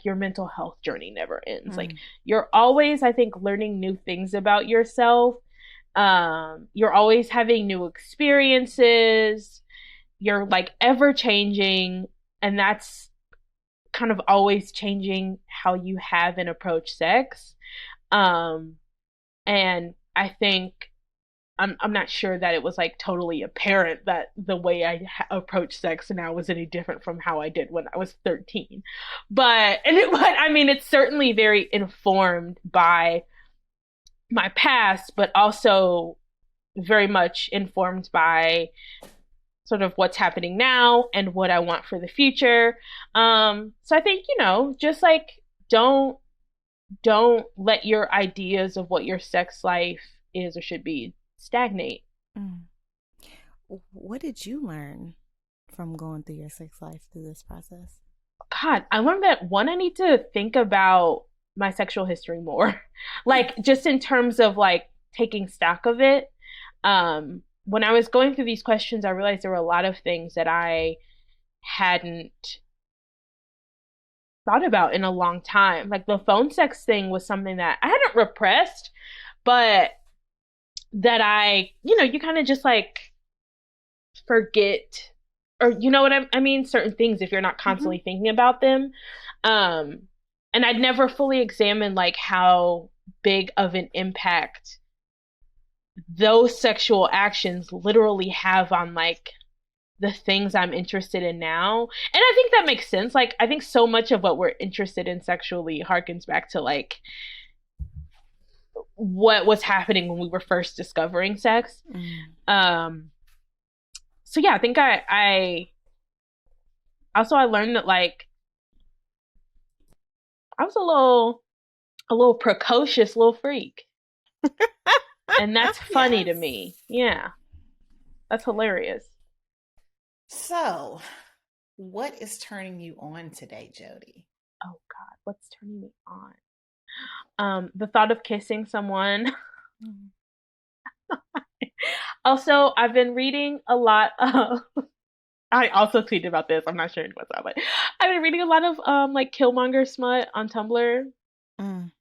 your mental health journey never ends. Like you're always, I think, learning new things about yourself. You're always having new experiences. You're like ever changing, and that's kind of always changing how you have and approach sex. And I think I'm not sure that it was like totally apparent that the way I approach sex now was any different from how I did when I was 13. But I mean, it's certainly very informed by my past, but also very much informed by sort of what's happening now and what I want for the future. So I think, just like don't let your ideas of what your sex life is or should be stagnate. What did you learn from going through your sex life through this process? God, I learned that one, I need to think about my sexual history more. Like just in terms of like taking stock of it. When I was going through these questions, I realized there were a lot of things that I hadn't thought about in a long time. Like the phone sex thing was something that I hadn't repressed, but that I, you kind of just like forget, or you know what I mean, certain things if you're not constantly thinking about them. And I'd never fully examined like how big of an impact those sexual actions literally have on like the things I'm interested in now. And I think that makes sense. Like, I think so much of what we're interested in sexually harkens back to like what was happening when we were first discovering sex. So yeah, I think I learned that like I was a little precocious little freak. And that's funny to me. Yeah. That's hilarious. So, what is turning you on today, Jodie? Oh God, what's turning me on? The thought of kissing someone. Also, I've been reading a lot of I also tweeted about this. I'm not sure what's up, but I've been reading a lot of like Killmonger smut on Tumblr. And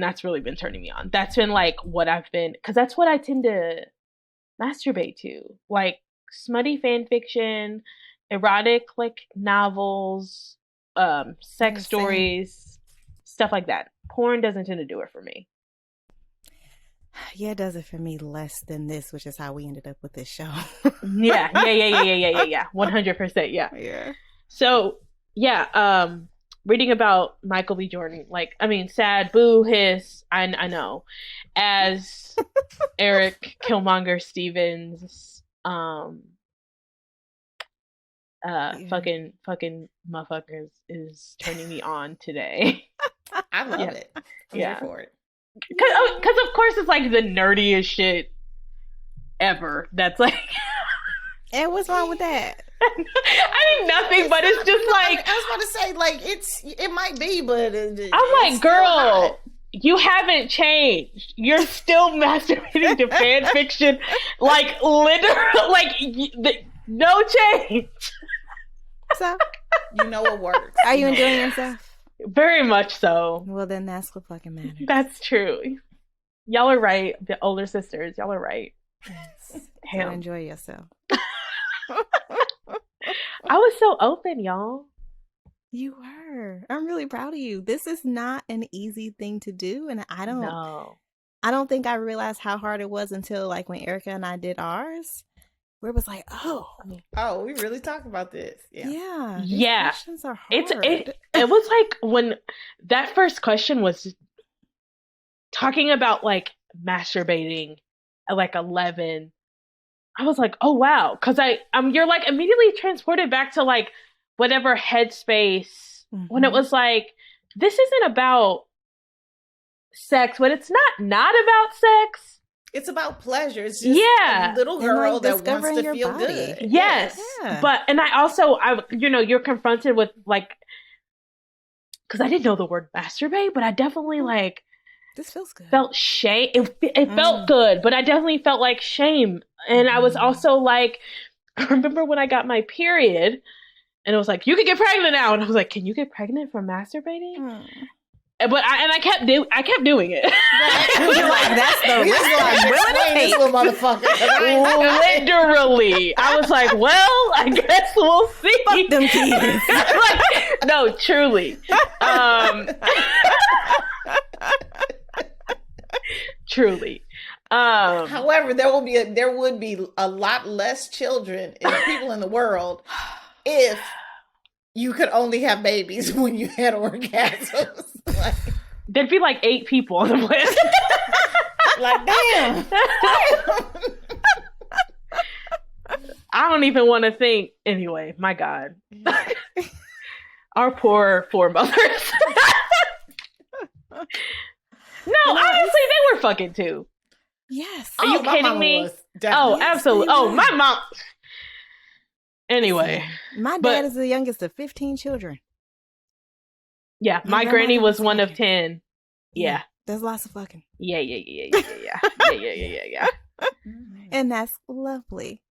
that's really been turning me on. That's been like what I've been, because that's what I tend to masturbate to. Like smutty fan fiction, erotic like novels, sex stories, stuff like that. Porn doesn't tend to do it for me. Yeah, it does it for me less than this, which is how we ended up with this show. Yeah. 100%. Yeah. So yeah, reading about Michael B. Jordan, like, I mean, sad, boo, hiss, I know, as Eric Killmonger Stevens, fucking motherfuckers is turning me on today. I love it. I'm here for it. Because of course it's like the nerdiest shit ever. That's like, and what's wrong with that? I mean nothing, but it's just like, I was about to say, like, it might be, but I'm like, girl, you haven't changed. You're still masturbating to fan fiction, like literally, like no change. So you know what works. Are you enjoying yourself? Very much so. Well, then that's what fucking matters. That's true. Y'all are right. The older sisters, y'all are right. Yes. So enjoy yourself. I was so open, y'all. You were. I'm really proud of you. This is not an easy thing to do, and I don't think I realized how hard it was until like when Erica and I did ours. Where it was like, we really talk about this. Yeah. Yeah. Questions are hard. It was like when that first question was talking about like masturbating at like 11. I was like, oh wow, because you're like immediately transported back to like whatever headspace when it was like, this isn't about sex, but it's not about sex. It's about pleasure. It's just a little girl like that wants to feel body. Good. Yes. Yeah. But, and you're confronted with like, because I didn't know the word masturbate, but I definitely like, this feels good. Felt shame. It felt good, but I definitely felt like shame. And I was also like, I remember when I got my period and it was like, you can get pregnant now. And I was like, can you get pregnant from masturbating? But I kept doing it. You're like, that's the risk I'm willing to take. Literally. I was like, well, I guess we'll see. Fuck them kids. Like, no, truly. Truly. However, there would be a lot less children and people in the world if you could only have babies when you had orgasms. Like, there'd be like 8 people on the planet. Like, damn. I don't even want to think. Anyway, my God. Our poor mothers. No, honestly, they were fucking too. Yes. Are you kidding me? Oh, absolutely. Oh, my mom. Anyway. My dad is the youngest of 15 children. Yeah, my granny was one of 10. Yeah. There's lots of fucking. Yeah. And that's lovely.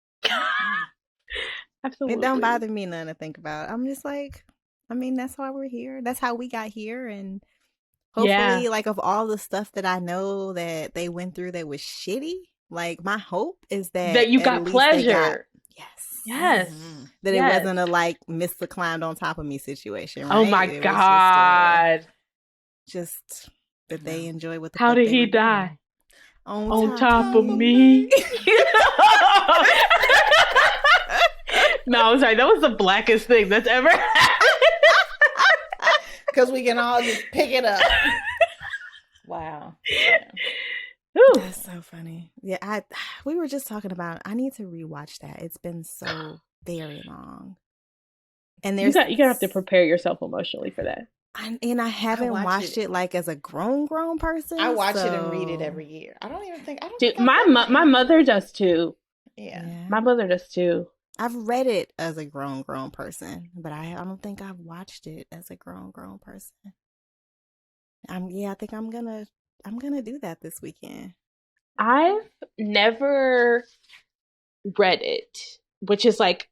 Absolutely. It don't bother me none to think about. I'm just like, I mean, that's why we're here. That's how we got here. And hopefully, like, of all the stuff that I know that they went through that was shitty, Like, my hope is that you at got least pleasure. Yes. That it Yes. wasn't a like Mr. climbed on top of me situation, right? Oh my It was God. just that they enjoy what the How fuck did they he were doing. die? On top of me. No, I'm sorry. That was the blackest thing that's ever happened. Because we can all just pick it up. Wow. That's so funny. Yeah, we were just talking about, I need to rewatch that. It's been so very long. And You're going to have to prepare yourself emotionally for that. And I haven't watched it like as a grown person. I watch it and read it every year. I don't think my mother does too. Yeah. My mother does too. I've read it as a grown person, but I don't think I've watched it as a grown person. I think I'm gonna do that this weekend. I've never read it, which is like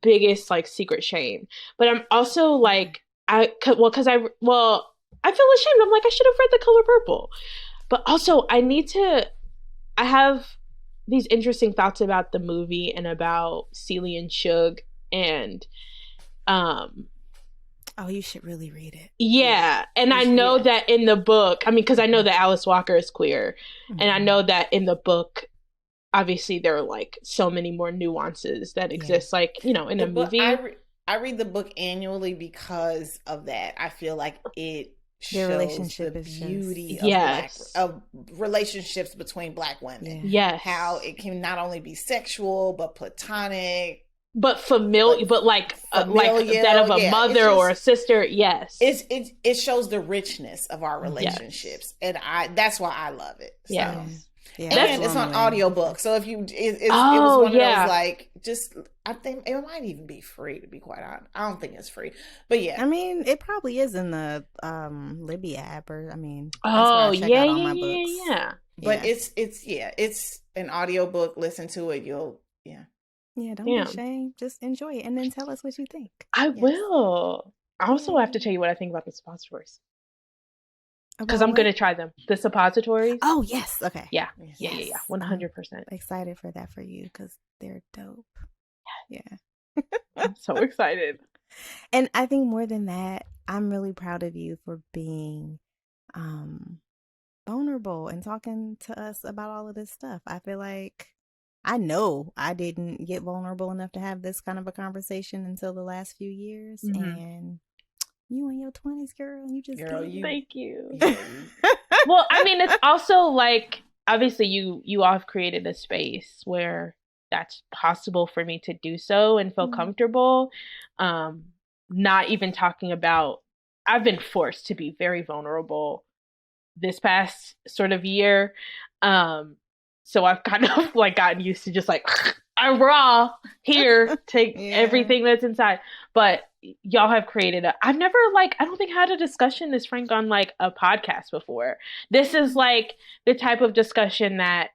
biggest like secret shame. But I'm also like I feel ashamed. I'm like, I should have read The Color Purple. But also I have these interesting thoughts about the movie and about Celie and Suge and oh, you should really read it. Yeah. And I know that in the book, I mean, because I know that Alice Walker is queer. Mm-hmm. And I know that in the book, obviously there are like so many more nuances that exist, like, you know, in a movie. I read the book annually because of that. I feel like it their shows relationship the is beauty of relationships between Black women. Yes. How it can not only be sexual, but platonic. But familiar, but like that of a mother or a sister. Yes. It shows the richness of our relationships. And that's why I love it. So. Yeah. Yeah, and it's on audiobook. So if you, it was one of those like, I think it might even be free, to be quite honest. I don't think it's free, but yeah. I mean, it probably is in the Libby app, or I mean, yeah. But it's an audiobook. Listen to it. Don't be ashamed. Just enjoy it, and then tell us what you think. I will. I also have to tell you what I think about the suppositories. Because I'm going to try them. The suppositories. Oh, yes. Okay. Yeah. 100%. Excited for that for you because they're dope. Yeah. I'm so excited. And I think more than that, I'm really proud of you for being vulnerable and talking to us about all of this stuff. I feel like I know I didn't get vulnerable enough to have this kind of a conversation until the last few years. Mm-hmm. And you in your 20s, girl. You just thank you. Well, I mean, it's also like, obviously you all have created a space where that's possible for me to do so and feel comfortable. Not even talking about, I've been forced to be very vulnerable this past sort of year. So I've kind of like gotten used to just like, I'm raw here, take everything that's inside. But y'all have created I've never I don't think had a discussion this frank on like a podcast before. This is like the type of discussion that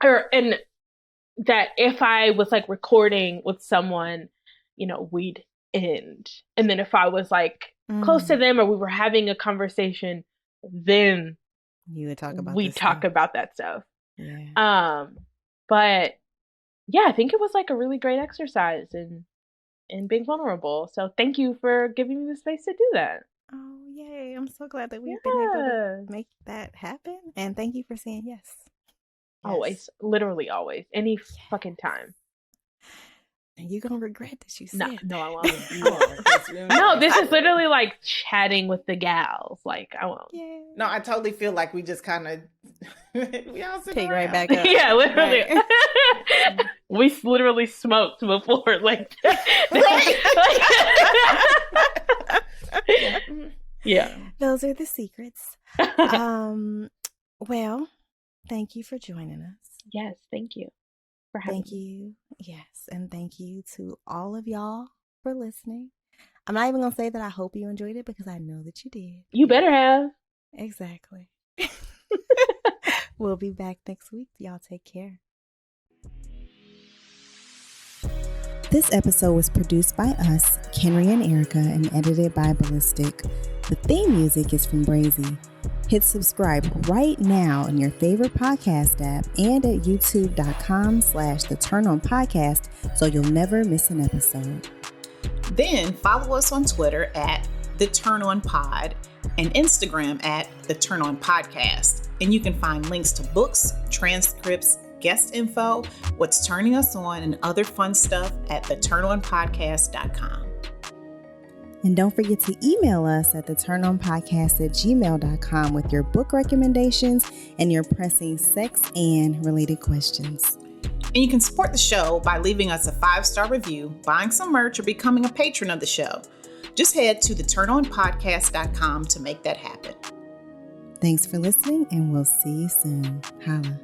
if I was like recording with someone, you know, we'd end. And then if I was like close to them or we were having a conversation, then you would talk about about that stuff. Yeah. But yeah, I think it was like a really great exercise in being vulnerable. So thank you for giving me the space to do that. Oh, yay. I'm so glad that we've been able to make that happen. And thank you for saying yes. Always. Literally always. Any fucking time. And you're going to regret that you said No, I won't. No, this is literally like chatting with the gals. Like, I won't. Yeah. No, I totally feel like we just kind of we all sit pick around. right back up. Yeah, literally. Right. We literally smoked before, like. Yeah. Those are the secrets. Well, thank you for joining us. Yes, thank you for having me. Thank you. Yes, and thank you to all of y'all for listening. I'm not even going to say that I hope you enjoyed it because I know that you did. You better have. Exactly. We'll be back next week. Y'all take care. This episode was produced by us, Kenrya and Erica, and edited by Ballistic. The theme music is from Brazy. Hit subscribe right now in your favorite podcast app and at youtube.com/The Turn On Podcast so you'll never miss an episode. Then follow us on Twitter at The Turn On Pod and Instagram at The Turn On Podcast. And you can find links to books, transcripts, guest info, what's turning us on, and other fun stuff at theturnonpodcast.com. And don't forget to email us at theturnonpodcast@gmail.com with your book recommendations and your pressing sex and related questions. And you can support the show by leaving us a 5-star review, buying some merch, or becoming a patron of the show. Just head to theturnonpodcast.com to make that happen. Thanks for listening, and we'll see you soon. Holla.